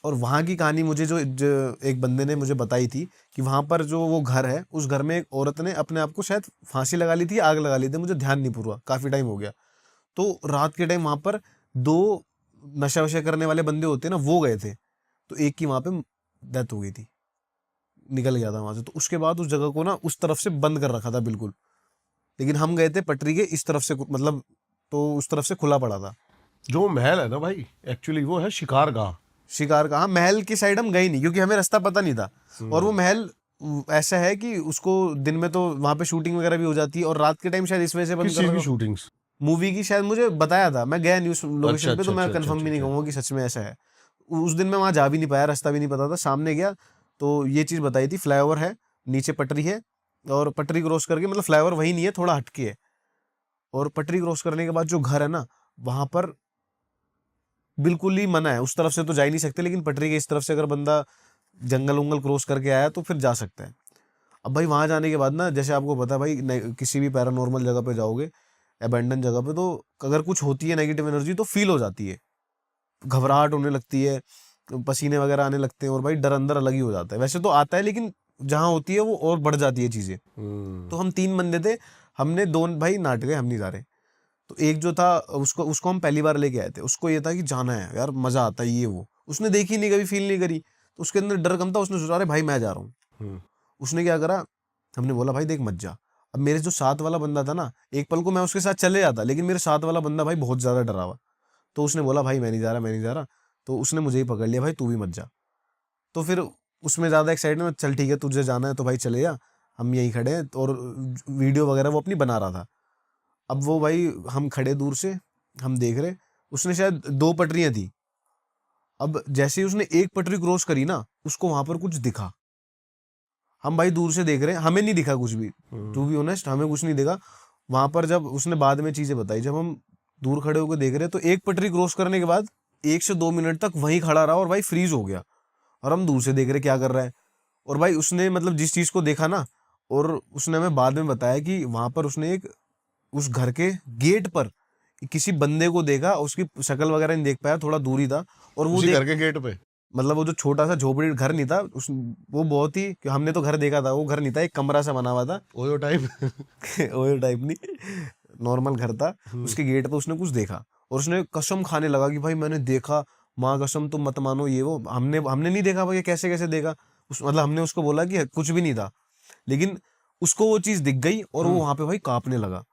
और वहां की कहानी मुझे जो एक बंदे ने मुझे बताई थी कि वहां पर जो वो घर है, उस घर में एक औरत ने अपने आप को शायद फांसी लगा ली थी, आग लगा ली थी, मुझे ध्यान नहीं पूरा, काफी टाइम हो गया। तो रात के टाइम वहां पर 2 नशा वशा करने वाले बंदे होते हैं ना, वो गए थे। तो एक की वहां पे डेथ हो गई थी, निकल गया था वहां से। तो उसके बाद उस जगह को ना उस तरफ से बंद कर रखा था बिल्कुल। लेकिन हम गए थे पटरी के इस तरफ से, मतलब तो उस तरफ से खुला पड़ा था। जो महल है ना भाई, एक्चुअली वो है शिकारगाह। शिकार का, हाँ, महल की साइड हम गए नहीं क्योंकि हमें रास्ता पता नहीं था। और वो महल ऐसा है कि उसको दिन में तो वहां पे शूटिंग वगैरह भी हो जाती है, और रात के टाइम शायद इस वजह से बंद किस कर चीज रखा की शूटिंग्स? मूवी की। शायद मुझे बताया था, मैं गया नहीं उस लोकेशन पे, तो मैं अच्छा, कंफर्म भी नहीं अच्छा। कहूंगा कि सच में ऐसा है। उस दिन मैं वहां जा भी नहीं पाया, रास्ता भी नहीं पता था। सामने गया तो ये चीज बताई थी, फ्लाईओवर है, नीचे पटरी है, और पटरी क्रॉस करके, मतलब फ्लाईओवर वही नहीं है, थोड़ा हटके है। और पटरी क्रॉस करने के बाद जो घर है ना, वहां पर बिल्कुल ही मना है, उस तरफ से तो जा ही नहीं सकते। लेकिन पटरी के इस तरफ से अगर बंदा जंगल उंगल क्रॉस करके आया तो फिर जा सकता है। अब भाई वहां जाने के बाद ना, जैसे आपको पता है भाई, किसी भी पैरानॉर्मल जगह पे जाओगे, अबैंडन जगह पे, तो अगर कुछ होती है नेगेटिव एनर्जी तो फील हो जाती है, घबराहट होने लगती है, पसीने वगैरह आने लगते हैं, और भाई डर अंदर अलग ही हो जाता है। वैसे तो आता है, लेकिन जहां होती है वो और बढ़ जाती है चीजें। तो हम 3 बंदे थे, हमने 2 भाई नाट गए, हम नहीं जा रहे। तो एक जो था, उसको हम पहली बार लेके आए थे। उसको ये था कि जाना है यार, मजा आता है, ये वो उसने देखी नहीं, कभी फील नहीं करी, तो उसके अंदर डर कम था। उसने सोचा अरे भाई मैं जा रहा हूँ। उसने क्या करा, हमने बोला भाई देख मत जा। अब मेरे जो साथ वाला बंदा था ना, एक पल को मैं उसके साथ चले जाता, लेकिन मेरे साथ वाला बंदा भाई बहुत ज्यादा डरा हुआ। तो उसने बोला भाई मैं नहीं जा रहा, मैं नहीं जा रहा। तो उसने मुझे ही पकड़ लिया, भाई तू भी मत जा। तो फिर उसमें ज्यादा एक्साइटेड में, चल ठीक है तुझे जाना है तो भाई चले जा, हम यहीं खड़े हैं। और वीडियो वगैरह वो अपनी बना रहा था। अब वो भाई, हम खड़े दूर से, हम देख रहे, उसने शायद 2 पटरियां थी। अब जैसे ही उसने एक पटरी क्रॉस करी ना, उसको वहां पर कुछ दिखा। हम भाई दूर से देख रहे हैं, हमें नहीं दिखा कुछ भी, टू बी ऑनेस्ट हमें कुछ नहीं दिखा। वहां पर जब उसने बाद में चीजें बताई, जब हम दूर खड़े होकर देख रहे, तो एक पटरी क्रॉस करने के बाद 1 से 2 मिनट तक वहीं खड़ा रहा, और भाई फ्रीज हो गया। और हम दूर से देख रहे क्या कर रहा है। और भाई उसने मतलब जिस चीज को देखा ना, और उसने हमें बाद में बताया कि वहां पर उसने एक, उस घर के गेट पर किसी बंदे को देखा, उसकी शक्ल वगैरह नहीं देख पाया, थोड़ा दूर ही था। और वो घर के गेट पे, मतलब वो जो छोटा सा झोपड़ी घर नहीं था वो बहुत ही, हमने तो घर देखा था, वो घर नहीं था, एक कमरा सा बना हुआ था, ओयो टाइप। ओयो टाइप नहीं, नॉर्मल घर था। उसके गेट पे उसने कुछ देखा, और उसने कसम खाने लगा कि भाई मैंने देखा, माँ कसम तुम मत मानो, ये वो। हमने नहीं देखा भाई, कैसे कैसे देखा। मतलब हमने उसको बोला कि कुछ भी नहीं था, लेकिन उसको वो चीज दिख गई, और वो वहां पे भाई कांपने लगा।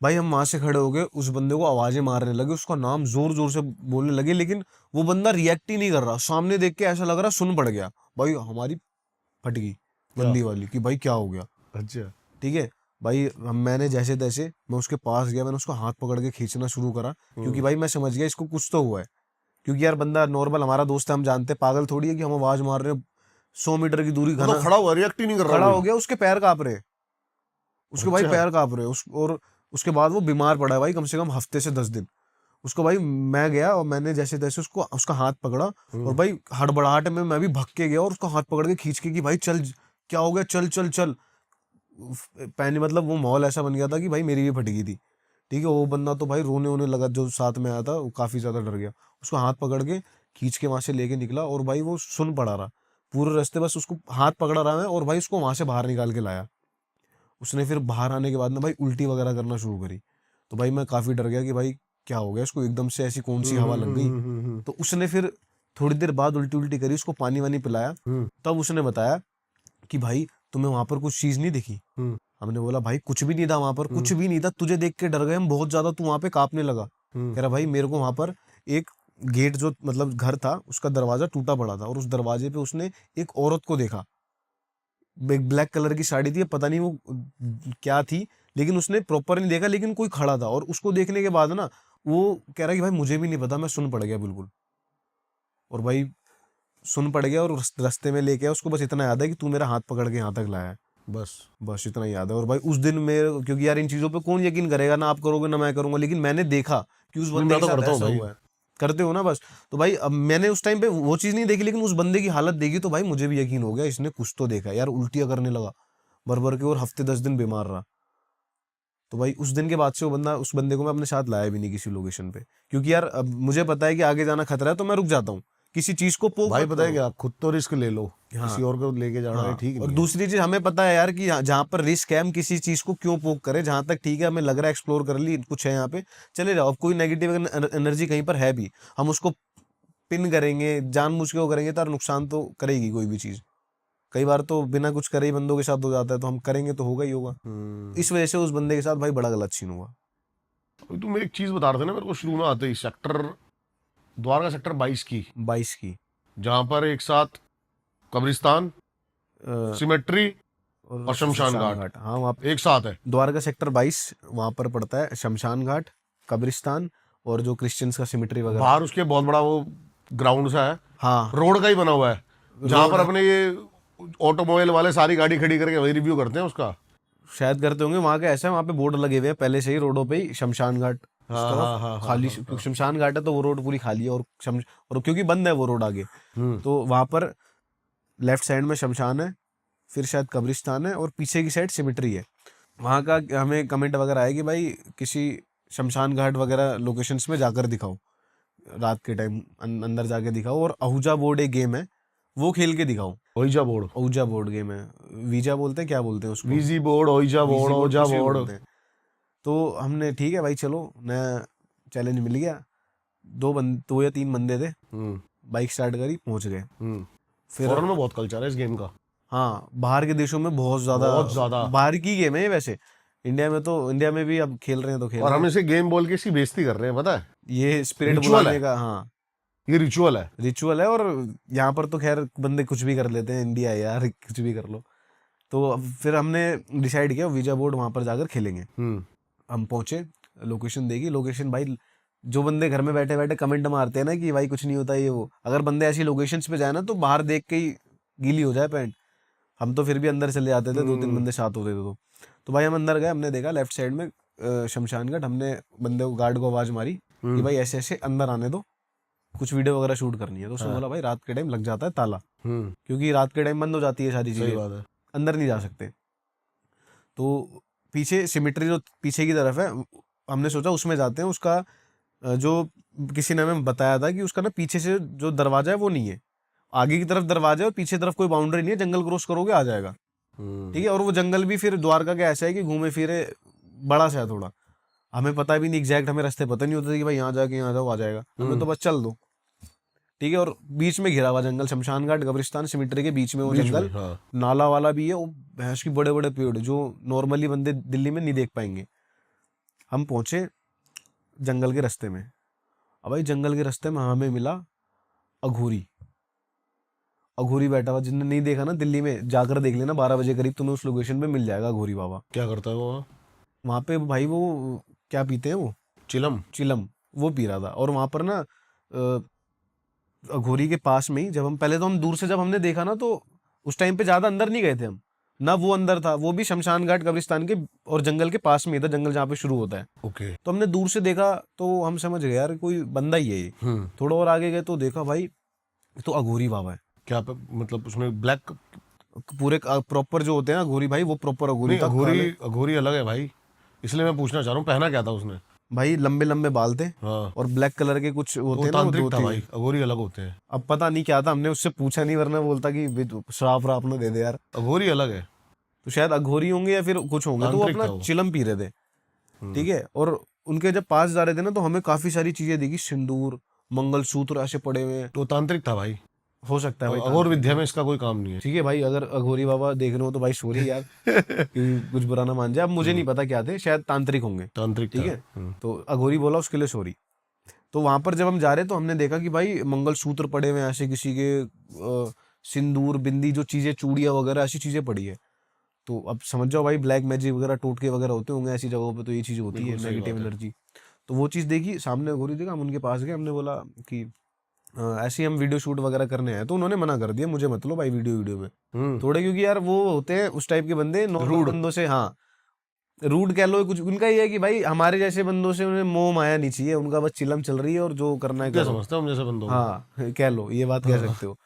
भाई हम वहां से खड़े हो गए, उस बंदे को आवाजें मारने लगे, उसका नाम जोर जोर से बोलने लगे, लेकिन वो बंदा रिएक्ट ही नहीं कर रहा। सामने देख के ऐसा लग रहा सुन पड़ गया। भाई हमारी फट गई बंदी वाली कि भाई क्या हो गया। अच्छा। ठीक है भाई, मैंने जैसे तैसे मैं उसके पास गया, मैंने उसका हाथ पकड़ के खींचना शुरू करा, क्योंकि भाई मैं समझ गया इसको कुछ तो हुआ है। क्योंकि यार बंदा नॉर्मल हमारा दोस्त है, हम जानते हैं, पागल थोड़ी है कि हम आवाज मार रहे हैं 100 मीटर की दूरी, वो घना तो खड़ा हुआ, रिएक्ट ही नहीं कर रहा खड़ा कोई। हो गया, उसके पैर कांप रहे, उसके भाई अच्छा। पैर कांप रहे और उसके बाद वो बीमार पड़ा है भाई, कम से कम हफ्ते से 10 दिन। उसको भाई मैं गया और मैंने जैसे तैसे उसको उसका हाथ पकड़ा, और भाई हड़बड़ाहट में मैं भी भग के गया और उसका हाथ पकड़ के खींच के कि भाई चल, क्या हो गया, चल चल चल। पहले मतलब वो माहौल ऐसा बन गया था कि भाई मेरी भी फट गई थी। ठीक है, वो बंदा तो भाई रोने होने लगा, जो साथ में आया था वो काफी ज्यादा डर गया। उसको हाथ पकड़ के खींच के वहां से लेके निकला, और भाई वो सुन पड़ा रहा पूरे रास्ते, बस उसको हाथ पकड़ा रहा है, और भाई उसको वहां से बाहर निकाल के लाया। उसने फिर बाहर आने के बाद ना भाई उल्टी वगैरह करना शुरू करी। तो भाई मैं काफी डर गया कि भाई क्या हो गया इसको, एकदम से ऐसी कौन सी हवा लग गई। तो उसने फिर थोड़ी देर बाद उल्टी उल्टी करी, उसको पानी वानी पिलाया। तब उसने बताया कि भाई तुम्हें वहां पर कुछ चीज नहीं दिखी। हमने बोला भाई कुछ भी नहीं था वहां पर, कुछ भी नहीं था, तुझे देख के डर गए हम बहुत ज्यादा, तू वहां पे कांपने लगा। कह रहा भाई मेरे को वहां पर एक गेट, जो मतलब घर था, उसका दरवाजा टूटा पड़ा था, और उस दरवाजे पे उसने एक औरत को देखा। एक ब्लैक कलर की साड़ी थी, पता नहीं वो क्या थी, लेकिन उसने प्रॉपर नहीं देखा, लेकिन कोई खड़ा था। और उसको देखने के बाद ना वो कह रहा है कि भाई मुझे भी नहीं पता, मैं सुन पड़ गया बिल्कुल। और भाई सुन पड़ गया, और रास्ते में लेके आया उसको, बस इतना याद है कि तू मेरा हाथ पकड़ के यहाँ तक लाया है, बस इतना ही याद है। और भाई उस दिन में, क्योंकि यार इन चीजों पे कौन यकीन करेगा, ना आप करोगे ना मैं करूंगा, लेकिन मैंने देखा कि उस बंदे मैं के तो साथ करता हूँ ऐसा भाई। हुआ है। करते हो ना, बस। तो भाई अब मैंने उस टाइम पे वो चीज नहीं देखी, लेकिन उस बंदे की हालत देखी, तो भाई मुझे भी यकीन हो गया इसने कुछ तो देखा यार। उल्टियां करने लगा भर के, और हफ्ते 10 दिन बीमार रहा। तो भाई उस दिन के बाद से उस बंदे को मैं अपने साथ लाया भी नहीं किसी लोकेशन पे, क्योंकि यार अब मुझे पता है कि आगे जाना खतरा है, तो मैं रुक जाता हूँ। किसी चीज को पोक भाई मत पता है करो। क्या, खुद तो रिस्क ले लो, हाँ। किसी और को लेके जाना है हाँ, ठीक और नहीं है। दूसरी चीज हमें पता है यार कि जहाँ पर रिस्क है, हम किसी चीज को क्यों पोक करें। जहां तक ठीक है, हमें लग रहा है एक्सप्लोर कर ली, कुछ है यहाँ पे, चले जाओ। अब कोई नेगेटिव एनर्जी कहीं पर है भी, हम उसको पिन करेंगे, जानबूझ के वो करेंगे, तो नुकसान तो करेगी कोई भी चीज। कई बार तो बिना कुछ करे ही बंदों के साथ हो जाता है, तो हम करेंगे तो होगा ही होगा। इस वजह से उस बंदे के साथ भाई बड़ा गलत सीन हुआ। अभी तुम एक चीज बता रहे थे ना मेरे को शुरू में आते ही, सेक्टर द्वारका सेक्टर 22 की, 22 की। जहां पर एक साथ कब्रिस्तान, अ, सिमेट्री और शमशान घाट हाँ, वहाँ एक साथ है। द्वारका सेक्टर 22 वहां पर पड़ता है, शमशान घाट, कब्रिस्तान, और जो क्रिश्चियंस का सिमिट्री वगैरह। बाहर उसके बहुत बड़ा वो ग्राउंड सा है, हाँ, रोड का ही बना हुआ है, जहां पर अपने ये ऑटोमोबाइल वाले सारी गाड़ी खड़ी करके वही रिव्यू करते हैं उसका। शायद करते होंगे। वहां का ऐसा है, वहां पे बोर्ड लगे हुए हैं पहले से ही रोडों पे ही, शमशान घाट इस हाँ, तरफ हाँ, हाँ, खाली, हाँ, क्योंकि शमशान घाट है तो वो रोड पूरी खाली है, और क्योंकि बंद है वो रोड आगे, हम्म। तो वहां पर लेफ्ट साइड में शमशान है, फिर शायद कब्रिस्तान है, और पीछे की साइड सिमिट्री है। वहां का हमें कमेंट वगैरह आया कि भाई किसी शमशान घाट वगैरह लोकेशंस में जाकर दिखाओ, रात के टाइम अंदर जाके दिखाओ, और आहूजा बोर्ड एक गेम है, वो खेल के दिखाओ। ओइजा बोर्ड, आहूजा बोर्ड गेम है, वीजा बोलते हैं, क्या बोलते हैं उसको, ouija board, ouija board, ouija board, ओजा कुछ भी बोर्ड। बोलते हैं। तो हमने ठीक है भाई चलो, नया चैलेंज मिल गया। 2 या 3 बंदे थे, हम्म। बाइक स्टार्ट करी, पहुंच गए। फिर फॉरेन में बहुत कल्चर है इस गेम का। हाँ, बाहर के देशों में बहुत ज्यादा बाहर की गेम है ये वैसे। इंडिया में भी अब खेल रहे हैं, तो खेल और रहे हम हैं। इसे गेम बोल के इसकी बेइज्जती कर रहे हैं, पता है? ये स्पिरिट Ritual बुलाने है। का, हाँ, ये रिचुअल है। रिचुअल है। और यहाँ पर तो खैर बंदे कुछ भी कर लेते हैं, इंडिया है यार, कुछ भी कर लो। तो अब फिर हमने डिसाइड किया वीजा बोर्ड वहां पर जाकर खेलेंगे। हम पहुंचे, लोकेशन देखी, लोकेशन भाई, जो बंदे घर में बैठे बैठे कमेंट मारते हैं ना कि भाई कुछ नहीं होता ये वो, अगर बंदे ऐसी लोकेशंस पे जाए ना तो बाहर देख के ही गीली हो जाए पैंट। हम तो फिर भी अंदर चले जाते थे, 2-3 बंदे साथ होते थे तो भाई हम अंदर गए, हमने देखा लेफ्ट साइड में शमशान घाट। हमने बंदे को, गार्ड को आवाज मारी कि भाई ऐसे ऐसे अंदर आने दो, कुछ वीडियो वगैरह शूट करनी है। तो उसने बोला भाई रात के टाइम लग जाता है ताला, क्योंकि रात के टाइम बंद हो जाती है सारी सही चीजें, बात है। अंदर नहीं जा सकते। तो पीछे सिमिट्री जो पीछे की तरफ है, हमने सोचा उसमें जाते हैं। उसका जो किसी ने हमें बताया था कि उसका ना पीछे से जो दरवाजा है वो नहीं है, आगे की तरफ दरवाजा है और पीछे तरफ कोई बाउंड्री नहीं है, जंगल क्रॉस करोगे आ जाएगा। ठीक है, और वो जंगल भी फिर द्वारका का ऐसा है कि घूमे फिरे बड़ा सा है थोड़ा, हमें पता भी नहीं एग्जैक्ट, हमें रास्ते पता नहीं होते कि भाई यहाँ जाके यहाँ जाओ आ जाएगा, हमें तो बस चल दो। ठीक है, और बीच में घिरा हुआ जंगल, शमशान घाट कब्रिस्तान सिमिट्री के बीच में वो जंगल, नाला वाला भी है, वो भैंस की बड़े बड़े पेड़ जो नॉर्मली बंदे दिल्ली में नहीं देख पाएंगे। हम पहुंचे जंगल के रास्ते में। अब भाई जंगल के रास्ते में हमें मिला अघोरी। अघोरी बैठा हुआ, जिसने नहीं देखा ना दिल्ली में जाकर देख लेना, 12 बजे करीब तुम्हें उस लोकेशन पे मिल जाएगा अघोरी बाबा। क्या करता है वो वहाँ? वहाँ पे भाई वो क्या पीते हैं, वो चिलम वो पी रहा था। और वहाँ पर ना अघोरी के पास में ही जब हम दूर से जब हमने देखा ना, तो उस टाइम पे ज्यादा अंदर नहीं गए थे हम ना, वो अंदर था, वो भी शमशान घाट कब्रिस्तान के और जंगल के पास में ही था, जंगल जहाँ पे शुरू होता है। ओके। तो हमने दूर से देखा तो हम समझ गए यार कोई बंदा ही है ये। थोड़ा और आगे गए तो देखा भाई तो अघोरी बाबा है। क्या मतलब उसमें ब्लैक पूरे प्रॉपर जो होते हैं अघोरी भाई, वो प्रॉपर अघोरी था। अघोरी अलग है भाई, इसलिए मैं पूछना चाह रहा हूँ पहना क्या था उसने? भाई लंबे लंबे बाल थे हाँ। और ब्लैक कलर के कुछ होते हैं ना, तांत्रिक वो था दो भाई, अघोरी अलग होते हैं। अब पता नहीं क्या था, हमने उससे पूछा नहीं, वरना बोलता कि श्राप राप ना दे दे यार। अघोरी अलग है, तो शायद अघोरी होंगे या फिर कुछ होंगे। तो वो तांत्रिक था अपना वो। चिलम पी रहे थे, ठीक है। और उनके जब पास जा रहे थे ना, तो हमें काफी सारी चीजें दिखी, सिंदूर, मंगलसूत्र ऐसे पड़े हुए हैं। तो तांत्रिक था भाई, हो सकता है भाई, अघोर विद्या में इसका कोई काम नहीं है। ठीक है भाई। अगर अघोरी बाबा देख रहे हो तो भाई सॉरी यार कि कुछ बुरा ना मान जाए। अब मुझे नहीं पता क्या थे, शायद तांत्रिक होंगे, तांत्रिक ठीक था। है। तो अघोरी बोला, उसके लिए सॉरी। तो वहां पर जब हम जा रहे तो हमने देखा कि भाई मंगलसूत्र पड़े हुए हैं ऐसे, किसी के सिंदूर, बिंदी, जो चीजें, चूड़ियां वगैरह ऐसी चीजें पड़ी है। तो अब समझ जाओ भाई, ब्लैक मैजिक वगैरह, टोटके वगैरह होते होंगे ऐसी जगहों पे, तो ये चीज होती है, बिल्कुल सही नेगेटिव बात है। एनर्जी। तो वो चीज देखी, सामने अघोरी देखा, हम उनके पास गए, हमने बोला कि ऐसे ही हम वीडियो शूट वगैरह करने हैं। तो उन्होंने मना कर दिया, मुझे मत लो भाई वीडियो में थोड़े, क्योंकि यार वो होते हैं उस टाइप के बंदे, नॉर्मल बंदों से, हाँ रूड कह लो कुछ। उनका ये है कि भाई हमारे जैसे बंदों से उन्हें मोह माया नहीं चाहिए, उनका बस चिलम चल रही है और जो करना है क्या करो। समझते हो हम जैसे बंदों को? हाँ कह लो, ये बात कह सकते हो।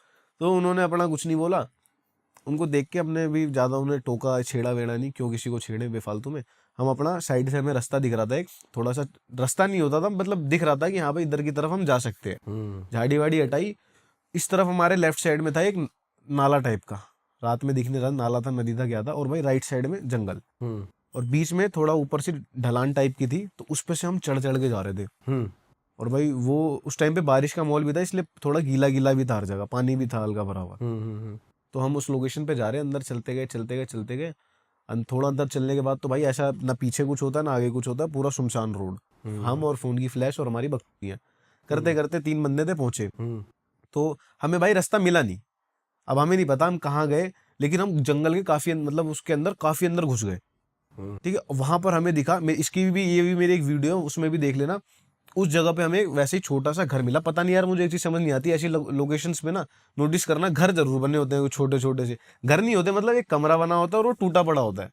तो उन्होंने अपना कुछ नहीं बोला। उनको देख के हमने भी ज्यादा उन्हें टोका, छेड़ा वेड़ा नहीं, क्यों किसी को छेड़े बेफालतू में। हम अपना साइड से, हमें रास्ता दिख रहा था, एक थोड़ा सा रास्ता नहीं होता था, मतलब दिख रहा था कि हाँ भाई इधर की तरफ हम जा सकते हैं। झाड़ी वाड़ी हटाई, इस तरफ हमारे लेफ्ट साइड में था एक नाला टाइप का, रात में दिखने रहा, नाला था, नदी था, क्या था। और भाई राइट साइड में जंगल, और बीच में थोड़ा ऊपर से ढलान टाइप की थी, तो उस पे से हम चढ़ चढ़ के जा रहे थे। और भाई वो उस टाइम पे बारिश का माहौल भी था, इसलिए थोड़ा गीला गीला भी था हर जगह, पानी भी था हल्का भरा हुआ। तो हम उस लोकेशन पे जा रहे हैं, अंदर चलते गए चलते गए चलते गए। थोड़ा अंदर चलने के बाद तो भाई ऐसा ना पीछे कुछ होता है ना आगे कुछ होता है, पूरा सुनसान रोड। हम और फोन की फ्लैश और हमारी बकरियां करते करते 3 बंदे थे, पहुंचे। तो हमें भाई रास्ता मिला नहीं। अब हमें नहीं पता हम कहाँ गए, लेकिन हम जंगल के काफी, मतलब उसके अंदर काफी अंदर घुस गए, ठीक है। वहां पर हमें दिखा, इसकी भी, ये भी मेरी एक वीडियो है, उसमें भी देख लेना। उस जगह पे हमें वैसे ही छोटा सा घर मिला। पता नहीं यार, मुझे एक चीज समझ नहीं आती, ऐसी लोकेशंस पे ना नोटिस करना, घर जरूर बने होते हैं, छोटे छोटे से घर नहीं होते, मतलब एक कमरा बना होता है और वो टूटा पड़ा होता है,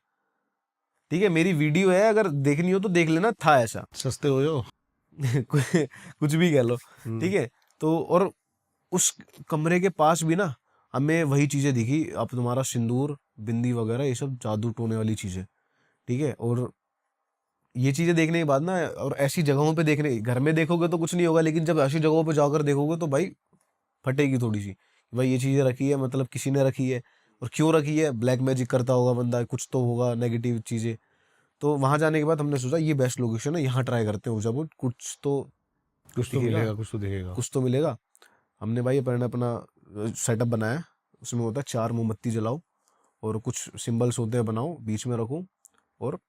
ठीक है। मेरी वीडियो है, अगर देखनी हो तो देख लेना, था ऐसा। सस्ते हो जो कुछ भी कह लो, ठीक है। तो और उस कमरे के पास भी ना हमें वही चीजें दिखी, अब तुम्हारा सिंदूर, बिंदी वगैरह, ये सब जादू टोने वाली चीजें, ठीक है। और ये चीजें देखने के बाद ना, और ऐसी जगहों पे देखने, घर में देखोगे तो कुछ नहीं होगा, लेकिन जब ऐसी जगहों पे जाकर देखोगे तो भाई फटेगी थोड़ी सी, भाई ये चीजें रखी है, मतलब किसी ने रखी है, और क्यों रखी है, ब्लैक मैजिक करता होगा बंदा, कुछ तो होगा नेगेटिव चीजें। तो वहां जाने के बाद हमने सोचा ये बेस्ट लोकेशन है, यहाँ ट्राई करते हैं उजापुर, कुछ तो मिलेगा, कुछ तो दिखेगा, कुछ तो मिलेगा। हमने भाई अपना सेटअप बनाया, उसमें होता है 4 मोमबत्ती जलाओ और कुछ सिंबल्स होते हैं बनाओ, बीच में रखो और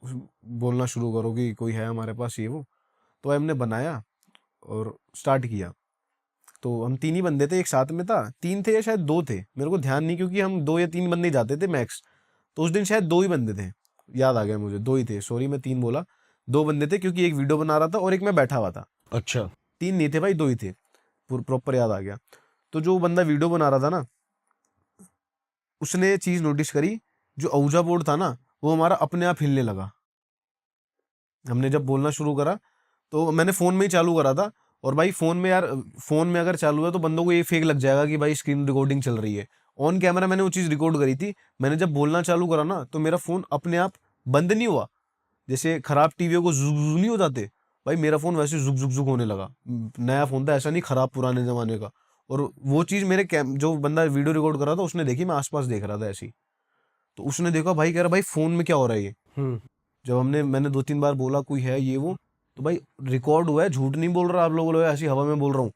बोलना शुरू करो कि कोई है हमारे पास, ये वो। तो हमने बनाया और स्टार्ट किया। तो हम 3 ही बंदे थे, एक साथ में था, 3 थे या शायद 2 थे, मेरे को ध्यान नहीं, क्योंकि हम 2 या 3 बंदे ही जाते थे मैक्स। तो उस दिन शायद 2 ही बंदे थे, याद आ गया मुझे, 2 ही थे, सॉरी मैं 3 बोला, 2 बंदे थे, क्योंकि एक वीडियो बना रहा था और एक मैं बैठा हुआ था। अच्छा, 3 नहीं थे भाई, 2 ही थे, प्रॉपर याद आ गया। तो जो बंदा वीडियो बना रहा था ना, उसने चीज नोटिस करी, जो औजा बोर्ड था ना, वो हमारा अपने आप हिलने लगा। हमने जब बोलना शुरू करा, तो मैंने फोन में ही चालू करा था, और भाई फोन में यार, फोन में अगर चालू है तो बंदों को ये फेक लग जाएगा कि भाई स्क्रीन रिकॉर्डिंग चल रही है। ऑन कैमरा मैंने वो चीज रिकॉर्ड करी थी। मैंने जब बोलना चालू करा ना, तो मेरा फोन अपने आप बंद नहीं हुआ, जैसे खराब टीवियों को जुग जुग नहीं हो जाते, भाई मेरा फोन वैसे जुग जुग जुग होने लगा। नया फोन था, ऐसा नहीं खराब पुराने जमाने का। और वो चीज मेरे जो बंदा वीडियो रिकॉर्ड कर रहा था उसने देखी, मैं आसपास देख रहा था ऐसी। तो उसने देखा, भाई कह रहा भाई फोन में क्या हो रहा है ये। जब मैंने 2-3 बार बोला कोई है ये वो, तो भाई रिकॉर्ड हुआ है, झूठ नहीं बोल रहा, आप लोग ऐसी हवा में बोल रहा हूँ,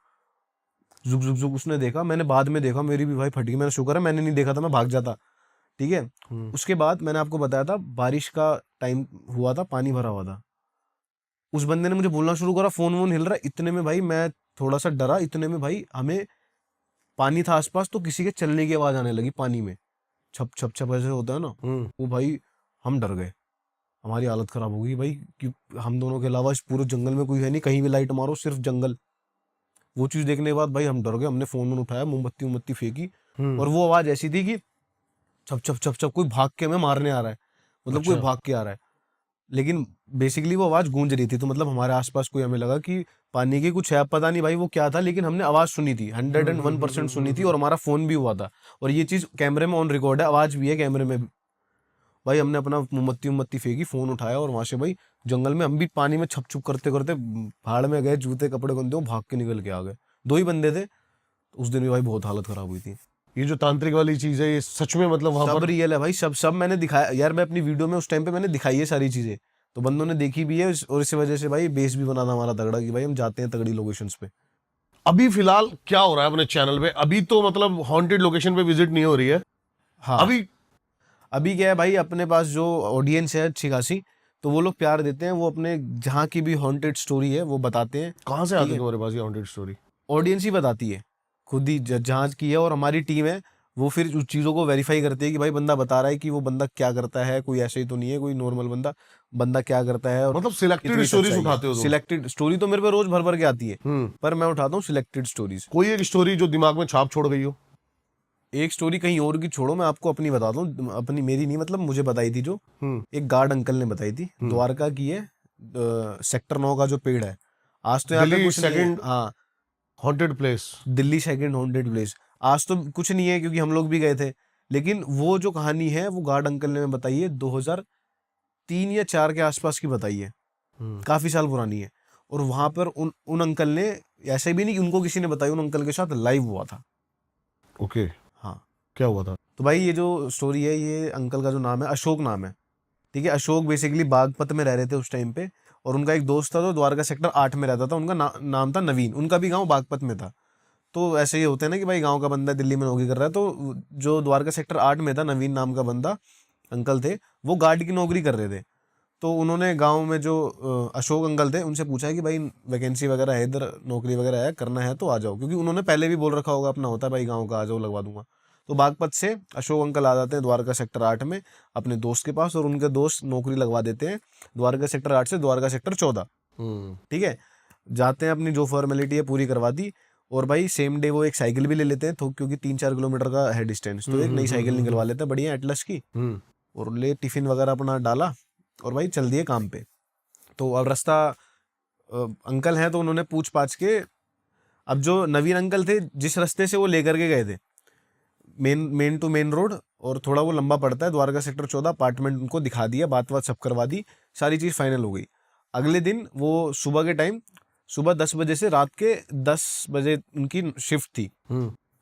जुग जुग जुग। उसने देखा, मैंने बाद में देखा, मेरी भी भाई फट गई। मैंने शुक्र है मैंने नहीं देखा था, मैं भाग जाता, ठीक है। उसके बाद मैंने आपको बताया था, बारिश का टाइम हुआ था, पानी भरा हुआ था, उस बंदे ने मुझे बोलना शुरू करा, फोन वोन हिल रहा है। इतने में भाई मैं थोड़ा सा डरा, इतने में भाई हमें पानी था आसपास, तो किसी के चलने की आवाज आने लगी पानी में, छप छप छप ऐसे होता है ना, वो भाई हम डर गए, हमारी हालत खराब हो गई भाई, कि हम दोनों के अलावा इस पूरे जंगल में कोई है नहीं, कहीं भी लाइट मारो सिर्फ जंगल। वो चीज देखने के बाद भाई हम डर गए, हमने फोन में उठाया, मोमबत्ती फेंकी, और वो आवाज ऐसी थी कि छप छप छप छप, कोई भाग के हमें मारने आ रहा है, मतलब कोई भाग के आ रहा है। लेकिन बेसिकली वो आवाज गूंज रही थी, तो मतलब हमारे आसपास कोई, हमें लगा कि पानी की कुछ है, पता नहीं भाई वो क्या था, लेकिन हमने आवाज सुनी थी, 101% सुनी थी, और हमारा फोन भी हुआ था, और ये चीज कैमरे में ऑन रिकॉर्ड है, आवाज भी है कैमरे में। भाई हमने अपना मोमबत्ती फेंकी, फोन उठाया, और वहां से भाई जंगल में हम भी पानी में छप छुप करते करते भाड़ में गए, जूते कपड़े गंदे हो, भाग के निकल के आ गए। 2 ही बंदे थे उस दिन भी भाई, बहुत हालत खराब हुई थी। ये जो तांत्रिक वाली चीज है, ये सच में मतलब वहां सब पर रियल है भाई, सब मैंने दिखाया यार, मैं अपनी वीडियो में उस टाइम पे मैंने दिखाई है सारी चीजें, तो बंदों ने देखी भी है, और इस वजह से भाई बेस भी बना था हमारा तगड़ा, कि भाई हम जाते हैं तगड़ी लोकेशंस पे। अभी फिलहाल क्या हो रहा है अपने चैनल पे? अभी तो मतलब हॉन्टेड लोकेशन पे विजिट नहीं हो रही है। हाँ, अभी क्या है भाई, अपने पास जो ऑडियंस है अच्छी खासी, तो वो लोग प्यार देते हैं, वो अपने जहाँ की भी हॉन्टेड स्टोरी है वो बताते हैं। कहाँ से आती है तुम्हारे पास ये हॉन्टेड स्टोरी? ऑडियंस ही बताती है, खुद ही जांच की है, और हमारी टीम है वो फिर उस चीज़ों को वेरीफाई करती है कि भाई बंदा बता रहा है कि वो बंदा क्या करता है, कोई ऐसे ही तो नहीं है, कोई नॉर्मल बंदा क्या करता है, और मतलब सिलेक्टेड कितनी स्टोरीज सच्चाई है। उठाते हो तुम? सिलेक्टेड स्टोरी तो मेरे पे रोज भर भर के आती है, पर मैं उठाता हूँ सिलेक्टेड स्टोरीज। कोई एक स्टोरी जो दिमाग में छाप छोड़ गई हो? एक स्टोरी कहीं और की छोड़ो, मैं आपको अपनी बताता हूँ, अपनी मेरी नहीं, मतलब मुझे बताई थी, जो एक गार्ड अंकल ने बताई थी, द्वारका की है, सेक्टर 9 का जो पेड़ है, आज तो यहाँ पे दिल्ली कुछ नहीं है। सेकंड हाँ, haunted place. Delhi second haunted place, आज तो कुछ नहीं है क्योंकि हम लोग भी गए थे, लेकिन वो जो कहानी है वो गार्ड अंकल ने बताई है, 2003 या 4 के आसपास की बताई है, काफी साल पुरानी है। और वहां पर उन अंकल ने, ऐसे भी नहीं कि उनको किसी ने बताई, उन अंकल के साथ लाइव हुआ था। ओके, हाँ, क्या हुआ था? तो भाई ये जो स्टोरी है, ये अंकल का जो नाम है अशोक नाम है, ठीक है। अशोक बेसिकली बागपत में रह रहे थे उस टाइम पे, और उनका एक दोस्त था जो द्वारका सेक्टर 8 में रहता था, उनका नाम था नवीन, उनका भी गांव बागपत में था। तो ऐसे ही होते हैं ना कि भाई गांव का बंदा दिल्ली में नौकरी कर रहा है, तो जो द्वारका सेक्टर 8 में था, नवीन नाम का बंदा अंकल थे, वो गार्ड की नौकरी कर रहे थे। तो उन्होंने गांव में जो अशोक अंकल थे उनसे पूछा कि भाई वैकेंसी वगैरह है इधर, नौकरी वगैरह है, करना है तो आ जाओ, क्योंकि उन्होंने पहले भी बोल रखा होगा अपना होता है भाई गांव का, आ जाओ लगवा दूंगा। तो बागपत से अशोक अंकल आ जाते हैं द्वारका सेक्टर 8 में अपने दोस्त के पास, और उनके दोस्त नौकरी लगवा देते हैं द्वारका सेक्टर 8 से द्वारका सेक्टर 14, ठीक है। जाते हैं, अपनी जो फॉर्मेलिटी है पूरी करवा दी, और भाई सेम डे वो एक साइकिल भी ले लेते हैं, तो क्योंकि 3-4 किलोमीटर का है डिस्टेंस, तो एक नई साइकिल निकलवा लेते हैं बढ़िया एटलस की, और ले टिफिन वगैरह अपना डाला, और भाई चल दिए काम पे। तो अब रास्ता, अंकल हैं तो उन्होंने पूछ पाछ के, अब जो नवीन अंकल थे जिस रास्ते से वो लेकर के गए थे, मेन टू मेन रोड, और थोड़ा वो लंबा पड़ता है, द्वारका सेक्टर 14 अपार्टमेंट उनको दिखा दिया, बात सब करवा दी, सारी चीज़ फाइनल हो गई। अगले दिन वो सुबह के टाइम, सुबह 10 बजे से रात के 10 बजे उनकी शिफ्ट थी।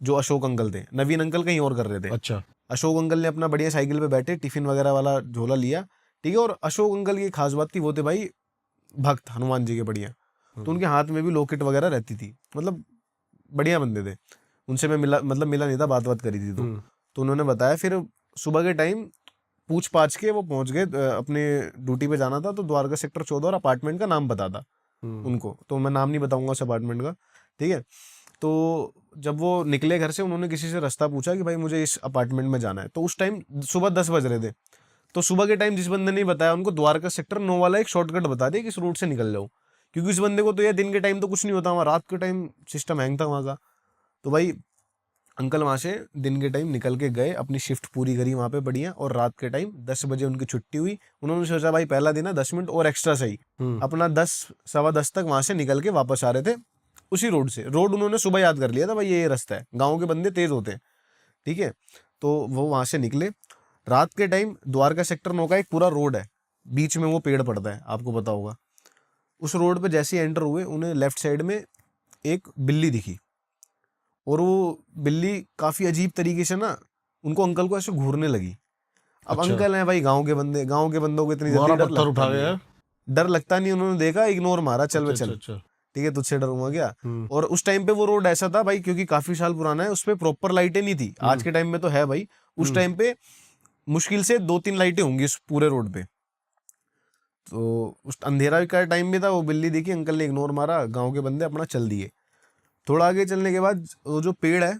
जो अशोक अंकल थे, नवीन अंकल कहीं और कर रहे थे। अच्छा। अशोक अंकल ने अपना बढ़िया साइकिल पे बैठे, टिफिन वगैरह वाला झोला लिया, ठीक है। और अशोक अंकल की खास बात थी, वो थे भाई भक्त हनुमान जी के बढ़िया, तो उनके हाथ में भी लॉकेट वगैरह रहती थी, मतलब बढ़िया बंदे थे। उनसे मैं मिला नहीं था, बात करी थी, तो उन्होंने बताया। फिर सुबह के टाइम पूछ पाछ के वो पहुंच गए, अपने ड्यूटी पे जाना था, तो द्वारका सेक्टर 14 और अपार्टमेंट का नाम बता था उनको, तो मैं नाम नहीं बताऊंगा उस अपार्टमेंट का, ठीक है। तो जब वो निकले घर से, उन्होंने किसी से रास्ता पूछा कि भाई मुझे इस अपार्टमेंट में जाना है, तो उस टाइम सुबह 10 बज रहे थे। तो सुबह के टाइम जिस बंदे ने बताया उनको, द्वारका सेक्टर 9 वाला एक शॉर्टकट बता दिया कि इस रूट से निकल जाओ, क्योंकि इस बंदे को तो यार दिन के टाइम तो कुछ नहीं होता वहाँ, रात के टाइम सिस्टम हैंग था वहाँ का। तो भाई अंकल वहाँ से दिन के टाइम निकल के गए, अपनी शिफ्ट पूरी करी वहाँ पे बढ़िया, और रात के टाइम 10 बजे उनकी छुट्टी हुई। उन्होंने सोचा भाई पहला दिन है, 10 मिनट और एक्स्ट्रा सही, अपना 10 सवा 10 तक वहाँ से निकल के वापस आ रहे थे उसी रोड से। रोड उन्होंने सुबह याद कर लिया था भाई ये रास्ता है, गाँव के बंदे तेज होते हैं, ठीक है। तो वो वहाँ से निकले, रात के टाइम द्वारका सेक्टर 9 का एक पूरा रोड है, बीच में वो पेड़ पड़ता है, आपको पता होगा। उस रोड पे जैसे ही एंटर हुए, उन्हें लेफ्ट साइड में एक बिल्ली दिखी, और वो बिल्ली काफी अजीब तरीके से ना उनको, अंकल को ऐसे घूरने लगी। अब अच्छा। अंकल हैं भाई गांव के बंदे, गांव के बंदों को इतनी जल्दी डर लगता नहीं, उन्होंने देखा, इग्नोर मारा, चल चल ठीक है, तुझसे डरूंगा क्या। और उस टाइम पे वो रोड ऐसा था भाई, क्योंकि काफी साल पुराना है, उस पे प्रॉपर लाइटें नहीं थी, आज के टाइम में तो है भाई, उस टाइम पे मुश्किल से 2-3 लाइटें होंगी इस पूरे रोड पे। तो उस अंधेरा का टाइम भी था, वो बिल्ली देखी, अंकल ने इग्नोर मारा, गांव के बंदे अपना चल दिए। थोड़ा आगे चलने के बाद वो जो पेड़ है,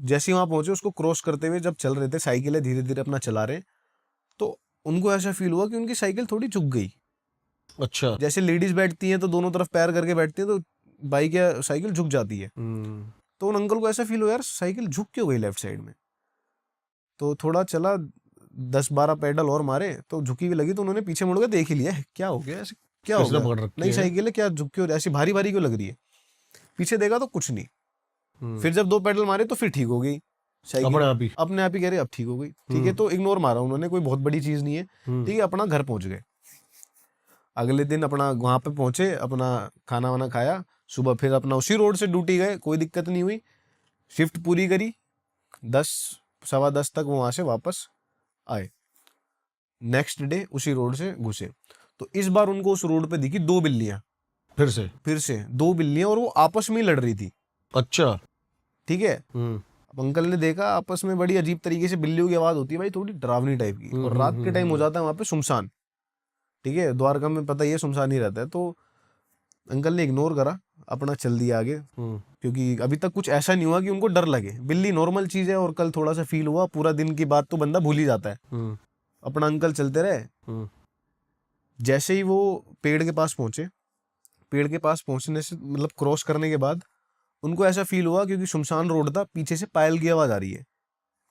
जैसे ही वहां पहुंचे उसको क्रॉस करते हुए जब चल रहे थे, साइकिल है धीरे धीरे अपना चला रहे, तो उनको ऐसा फील हुआ कि उनकी साइकिल थोड़ी झुक गई। अच्छा। जैसे लेडीज बैठती हैं तो दोनों तरफ पैर करके बैठती हैं, तो बाइक या साइकिल झुक जाती है। तो उन अंकल को ऐसा फील हुआ यार साइकिल झुक क्यों गई लेफ्ट साइड में। तो थोड़ा चला, 10-12 पेडल और मारे तो झुकी हुई लगी, तो उन्होंने पीछे मुड़ के देख ही लिया, क्या हो गया, ऐसे क्या हो किसने गया, पकड़ रखी नई है? साइकिल है, क्या झुक क्यों, ऐसी भारी भारी क्यों लग रही है। पीछे देखा तो कुछ नहीं। फिर जब 2 पेडल मारे तो फिर ठीक हो गई साइकिल, अपने आप ही कह रहे अब ठीक हो गई। ठीक है, तो इग्नोर मारा उन्होंने, कोई बहुत बड़ी चीज नहीं है। ठीक है, अपना घर पहुंच गए। अगले दिन अपना वहां पे पहुंचे, अपना खाना वाना खाया, सुबह फिर अपना उसी रोड से ड्यूटी गए, कोई दिक्कत नहीं हुई। शिफ्ट पूरी करी, 10 सवा 10 तक वहां से वापस आए। नेक्स्ट डे उसी रोड से घुसे, तो इस बार उनको उस रोड पे दिखी 2 बिल्लियां, फिर से 2 बिल्लियां, और वो आपस में ही लड़ रही थी। अच्छा। ठीक है, अब अंकल ने देखा आपस में बड़ी अजीब तरीके से बिल्लियों की आवाज होती है भाई, थोड़ी डरावनी टाइप की, और रात के टाइम हो जाता है वहां पे सुनसान। ठीक है, द्वारका में पता ही है सुनसान ही रहता है। तो अंकल ने इग्नोर करा, अपना चल दिया आगे, क्योंकि अभी तक कुछ ऐसा नहीं हुआ कि उनको डर लगे। बिल्ली नॉर्मल चीज है, और कल थोड़ा सा फील हुआ, पूरा दिन की बात तो बंदा भूल ही जाता है। अपना अंकल चलते रहे। जैसे ही वो पेड़ के पास पहुंचे, पेड़ के पास पहुंचने से मतलब क्रॉस करने के बाद उनको ऐसा फील हुआ, क्योंकि सुनसान रोड था, पीछे से पायल की आवाज आ रही है,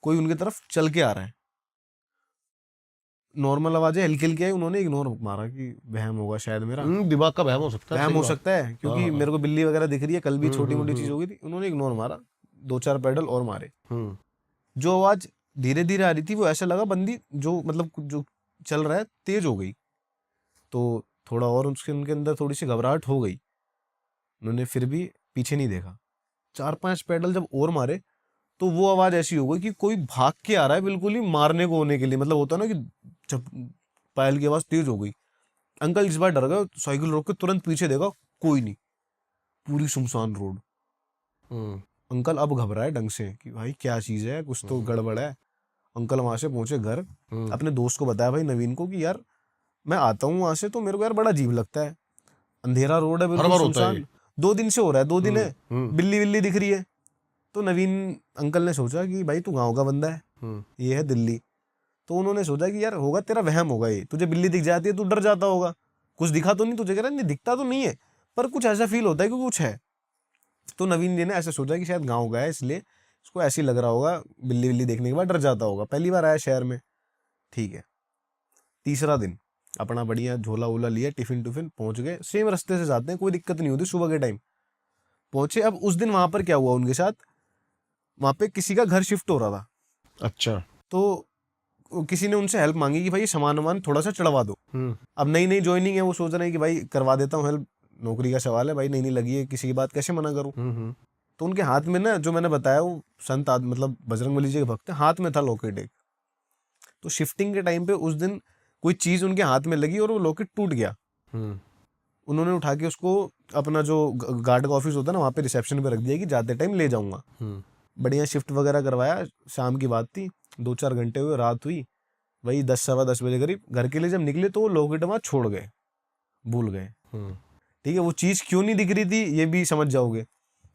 कोई उनकी तरफ चल के आ रहा है। नॉर्मल आवाजें हल्की हल्की आई, उन्होंने इग्नोर मारा कि वहम होगा शायद मेरा, दिमाग का वहम हो सकता है, वहम सही हो बात। सकता है, क्योंकि मेरे को बिल्ली वगैरह दिख रही है, कल भी छोटी मोटी चीज हो गई थी। उन्होंने इग्नोर मारा, 2-4 पेडल और मारे। जो आवाज धीरे धीरे आ रही थी, वो ऐसा लगा बंदी जो मतलब जो चल रहा है तेज हो गई, तो थोड़ा और उनके अंदर थोड़ी सी घबराहट हो गई। उन्होंने फिर भी पीछे नहीं देखा। 4-5 पेडल जब और मारे, तो वो आवाज ऐसी हो गई कि कोई भाग के आ रहा है, बिल्कुल ही मारने को होने के लिए। मतलब होता ना कि जब पायल की आवाज तेज हो गई, अंकल इस बार डर गए, साइकिल रोक के तुरंत पीछे देखा, कोई नहीं, पूरी सुनसान रोड। अंकल अब घबराए ढंग से कि भाई क्या चीज है, कुछ तो गड़बड़ है। अंकल वहां से पहुंचे घर, अपने दोस्त को बताया, भाई नवीन को, कि यार मैं आता हूँ वहां से तो मेरे को यार बड़ा अजीब लगता है, अंधेरा रोड है, बिल्कुल सुनसान, 2 दिन से हो रहा है, 2 दिन है, बिल्ली बिल्ली दिख रही है। तो नवीन अंकल ने सोचा कि भाई तू गांव का बंदा है, ये है दिल्ली, तो उन्होंने सोचा कि यार होगा तेरा वहम होगा, ये तुझे बिल्ली दिख जाती है तू डर जाता होगा, कुछ दिखा तो नहीं तुझे, कह रहा नहीं दिखता तो नहीं है, पर कुछ ऐसा फील होता है कि कुछ है। तो नवीन जी ने ऐसा सोचा कि शायद गाँव का है, इसलिए इसको ऐसे ही लग रहा होगा, बिल्ली बिल्ली देखने के बाद डर जाता होगा, पहली बार आया शहर में। ठीक है, तीसरा दिन अपना बढ़िया झोला वोला लिया, टिफिन टुफिन, पहुंच गए, सेम रास्ते से जाते हैं, कोई दिक्कत नहीं होती, सुबह के टाइम पहुंचे। अब उस दिन वहां पर क्या हुआ उनके साथ, वहां पे किसी का घर शिफ्ट हो रहा था। अच्छा। तो किसी ने उनसे हेल्प मांगी कि भाई सामान वामान थोड़ा सा चढ़वा दो। अब नई नई ज्वाइनिंग है, वो सोच रहे हैं कि भाई करवा देता हूँ हेल्प, नौकरी का सवाल है भाई, नई नई लगी है, किसी की बात कैसे मना करूं। तो उनके हाथ में ना, जो मैंने बताया वो संत मतलब बजरंगबली जी के भक्त हैं, हाथ में था लॉकेट एक। तो शिफ्टिंग के टाइम पे उस दिन कोई चीज उनके हाथ में लगी और वो लॉकेट टूट गया। उन्होंने उठा के उसको अपना जो गार्ड का ऑफिस होता है ना, वहाँ पे रिसेप्शन पे रख दिया कि जाते टाइम ले जाऊंगा। बढ़िया शिफ्ट वगैरह करवाया, शाम की बात थी, 2-4 घंटे हुए, रात हुई, वही 10 सवा 10 बजे करीब घर के लिए जब निकले तो वो लॉकेट वहाँ छोड़ गए, भूल गए। ठीक है, वो चीज क्यों नहीं दिख रही थी ये भी समझ जाओगे,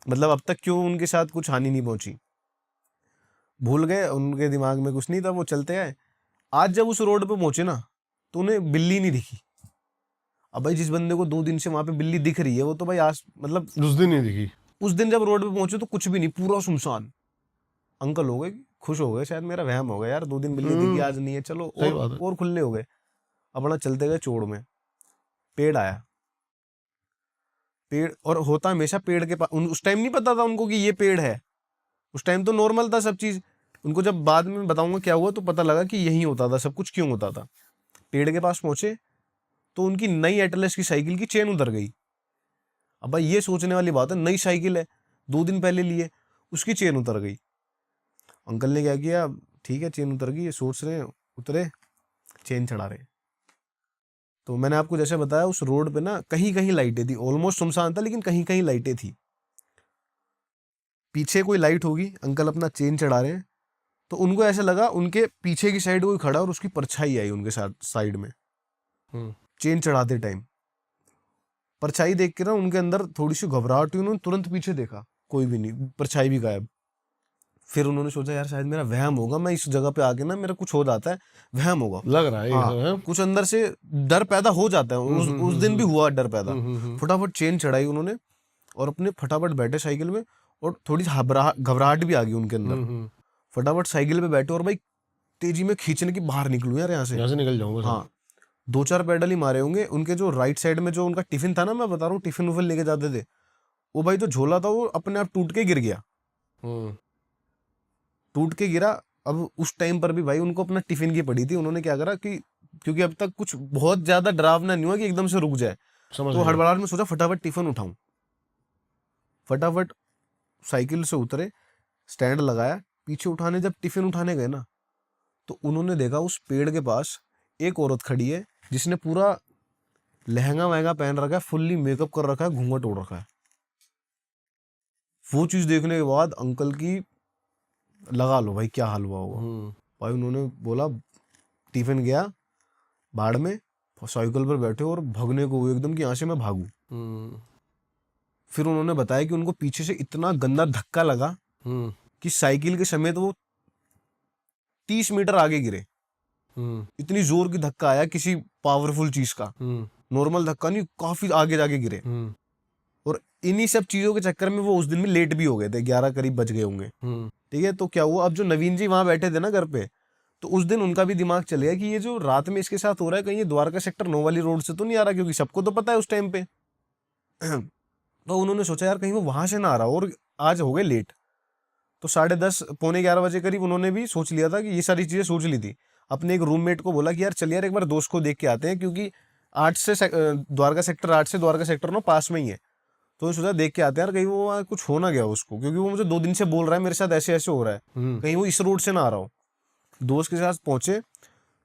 मतलब अब तक क्यों उनके साथ कुछ हानि नहीं पहुंची, भूल गए, उनके दिमाग में कुछ नहीं था, वो चलते आए। आज जब उस रोड पे पहुंचे ना, तो उन्हें बिल्ली नहीं दिखी। अब भाई जिस बंदे को 2 दिन से वहां पे बिल्ली दिख रही है, वो तो भाई आज मतलब उस दिन नहीं दिखी। उस दिन जब रोड पे पहुंचे तो कुछ भी नहीं, पूरा सुनसान। अंकल हो गए, खुश हो गए, शायद मेरा वहम हो गया यार, 2 दिन बिल्ली दिखी, आज नहीं है, चलो और खुले हो गए। अपना चलते गए, चोड़ में पेड़ आया, पेड़, और होता हमेशा पेड़ के पास, उस टाइम नहीं पता था उनको कि ये पेड़ है, उस टाइम तो नॉर्मल था सब चीज। उनको जब बाद में बताऊंगा क्या हुआ तो पता लगा कि यही होता था सब कुछ, क्यों होता था। पेड़ के पास पहुंचे तो उनकी नई एटलस की साइकिल की चेन उतर गई। अब भाई ये सोचने वाली बात है, नई साइकिल है, 2 दिन पहले लिए, उसकी चेन उतर गई। अंकल ने क्या किया, ठीक है चेन उतर गई, ये सोच रहे हैं, उतरे, चेन चढ़ा रहे। तो मैंने आपको जैसे बताया, उस रोड पे ना कहीं कहीं लाइटें थी, ऑलमोस्ट सुनसान था लेकिन कहीं कहीं लाइटें थी। पीछे कोई लाइट होगी, अंकल अपना चेन चढ़ा रहे हैं, तो उनको ऐसा लगा उनके पीछे की साइड कोई खड़ा और उसकी परछाई आई उनके साथ साइड में। चेन चढ़ाते टाइम परछाई देख के ना उनके अंदर थोड़ी सी घबराहट हुई, उन्होंने तुरंत पीछे देखा, कोई भी नहीं, परछाई भी गायब। फिर उन्होंने सोचा यार शायद मेरा वहम होगा, मैं इस जगह पे आके ना मेरा कुछ हो जाता है, वहम होगा, लग रहा है ये हाँ, है? कुछ अंदर से डर पैदा हो जाता है। उस दिन भी हुआ डर पैदा। हम्म। फटाफट चेन चढ़ाई उन्होंने और अपने फटाफट बैठे साइकिल में, और थोड़ी घबराहट भी आ गई उनके अंदर। फटाफट साइकिल पे बैठे और भाई तेजी में खींचने की बाहर निकलूं यार यहाँ से, यहाँ से निकल जाऊंगा सर। हाँ, 2-4 पैडल ही मारे होंगे। उनके जो राइट साइड में जो उनका टिफिन था ना, मैं बता रहा हूँ, टिफिन उफिन लेके जाते थे, वो भाई जो झोला था वो अपने आप टूट के गिर गया, टूट के गिरा। अब उस टाइम पर भी भाई उनको अपना टिफिन की पड़ी थी। उन्होंने क्या करा कि क्योंकि अब तक कुछ बहुत ज्यादा डरावना नहीं हुआ कि एकदम से रुक जाए, समझ तो गया। हड़बड़ाहट में सोचा फटाफट टिफिन उठाऊं। फटाफट साइकिल से उतरे, स्टैंड लगाया, पीछे उठाने जब टिफिन उठाने गए ना, तो उन्होंने देखा उस पेड़ के पास एक औरत खड़ी है जिसने पूरा लहंगा वहंगा पहन रखा है, फुल्ली मेकअप कर रखा है, घूंघट ओढ़ रखा है। वो चीज देखने के बाद अंकल की लगा लो भाई क्या हाल हुआ होगा। भाई उन्होंने बोला टिफिन गया बाड़ में, साइकिल पर बैठे और भगने को हुए एकदम कि यहाँ से मैं भागूं। फिर उन्होंने बताया कि उनको पीछे से इतना गंदा धक्का लगा कि साइकिल के समेत वो 30 मीटर आगे गिरे। इतनी जोर की धक्का आया किसी पावरफुल चीज का, नॉर्मल धक्का नहीं, काफी आगे जाके गिरे। और इन्हीं सब चीजों के चक्कर में वो उस दिन में लेट भी हो गए थे, 11 करीब बज गए होंगे। ठीक है, तो क्या हुआ, अब जो नवीन जी वहां बैठे थे ना घर पे, तो उस दिन उनका भी दिमाग चल गया कि ये जो रात में इसके साथ हो रहा है कहीं ये द्वारका सेक्टर 9 वाली रोड से तो नहीं आ रहा, क्योंकि सबको तो पता है उस टाइम पे। तो उन्होंने सोचा यार कहीं वो वहां से ना आ रहा हो, और आज हो गए लेट। तो 10:30 पौने 11 बजे करीब उन्होंने भी सोच लिया था कि ये सारी चीजें सोच ली थी। अपने एक रूममेट को बोला कि यार चल यार एक बार दोस्त को देख के आते हैं, क्योंकि 8 से द्वारका सेक्टर 8 से द्वारका सेक्टर 9 पास में ही है। तो सोचा देख के आते हैं यार कहीं वो वहाँ कुछ हो ना गया उसको, क्योंकि वो मुझे 2 दिन से बोल रहा है मेरे साथ ऐसे ऐसे हो रहा है, कहीं वो इस रोड से ना आ रहा हो। दोस्त के साथ पहुंचे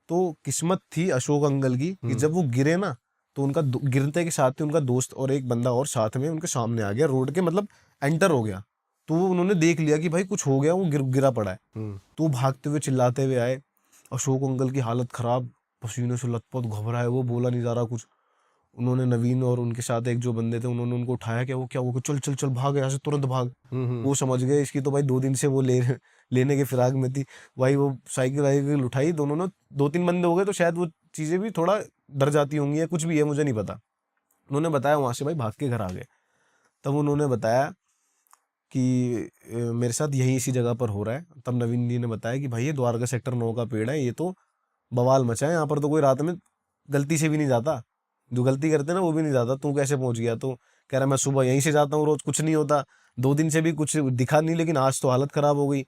तो किस्मत थी अशोक अंकल की कि जब वो गिरे ना, तो उनका गिरते के साथ ही उनका दोस्त और एक बंदा और साथ में उनके सामने आ गया, रोड के मतलब एंटर हो गया। तो वो उन्होंने देख लिया कि भाई कुछ हो गया, वो गिरा पड़ा है। तो वो भागते हुए चिल्लाते हुए आए। अशोक अंकल की हालत खराब, पसीने से लथपथ, घबराए, वो बोला नहीं जा रहा कुछ। उन्होंने नवीन और उनके साथ एक जो बंदे थे उन्होंने उनको उठाया, क्या वो चल चल चल भाग यहाँ से, तुरंत भाग। वो समझ गए इसकी तो भाई 2 दिन से वो लेने के फिराक में थी भाई। वो साइकिल वाइकिल उठाई, दोनों ने 2-3 बंदे हो गए तो शायद वो चीजें भी थोड़ा डर जाती होंगी या कुछ भी है, मुझे नहीं पता। उन्होंने बताया वहां से भाई भाग के घर आ गए। तब उन्होंने बताया कि मेरे साथ यही इसी जगह पर हो रहा है। तब नवीन जी ने बताया कि भाई ये द्वारका सेक्टर 9 का पेड़ है, ये तो बवाल मचा है, यहाँ पर तो कोई रात में गलती से भी नहीं जाता, जो गलती करते ना वो भी नहीं जाता, तू कैसे पहुंच गया? तो कह रहा मैं सुबह यहीं से जाता हूँ रोज, कुछ नहीं होता, 2 दिन से भी कुछ दिखा नहीं, लेकिन आज तो हालत खराब हो गई।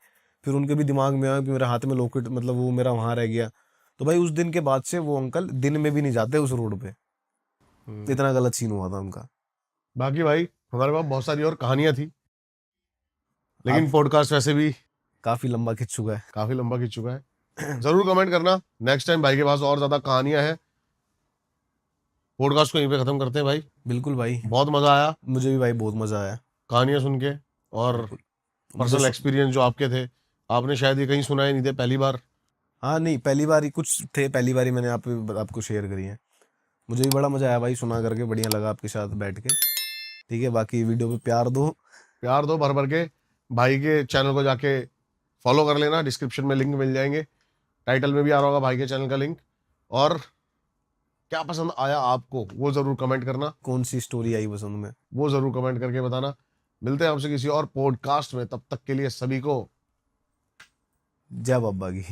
फिर उनके भी दिमाग में आया कि मेरे हाथ में लॉकेट, मतलब वो मेरा वहां रह गया। तो भाई उस दिन के बाद से वो अंकल दिन में भी नहीं जाते उस रोड पे। इतना गलत सीन हुआ था उनका। बाकी भाई हमारे पास बहुत सारी और कहानियां थी, लेकिन पॉडकास्ट वैसे भी काफी लंबा खिंच चुका है। काफी लंबा खिंच चुका है। जरूर कमेंट करना, नेक्स्ट टाइम भाई के पास और ज्यादा कहानियां हैं। पॉडकास्ट को यहीं पे खत्म करते हैं भाई। बिल्कुल भाई, बहुत मजा आया, मुझे भी भाई बहुत मजा आया कहानियां सुन के, और पर्सनल एक्सपीरियंस जो आपके थे, आपने शायद ये कहीं सुनाए नहीं थे, पहली बार। हाँ नहीं, पहली बार ही कुछ थे, पहली बार ही मैंने आपको शेयर करी है। मुझे भी बड़ा मजा आया भाई सुना करके, बढ़िया लगा आपके साथ बैठ के। ठीक है, बाकी वीडियो पे प्यार दो भर भर के। भाई के चैनल को जाके फॉलो कर लेना, डिस्क्रिप्शन में लिंक मिल जाएंगे, टाइटल में भी आ रहा होगा भाई के चैनल का लिंक। और क्या पसंद आया आपको वो जरूर कमेंट करना, कौन सी स्टोरी आई पसंद में वो जरूर कमेंट करके बताना। मिलते हैं आपसे किसी और पॉडकास्ट में, तब तक के लिए सभी को जय बाबा की।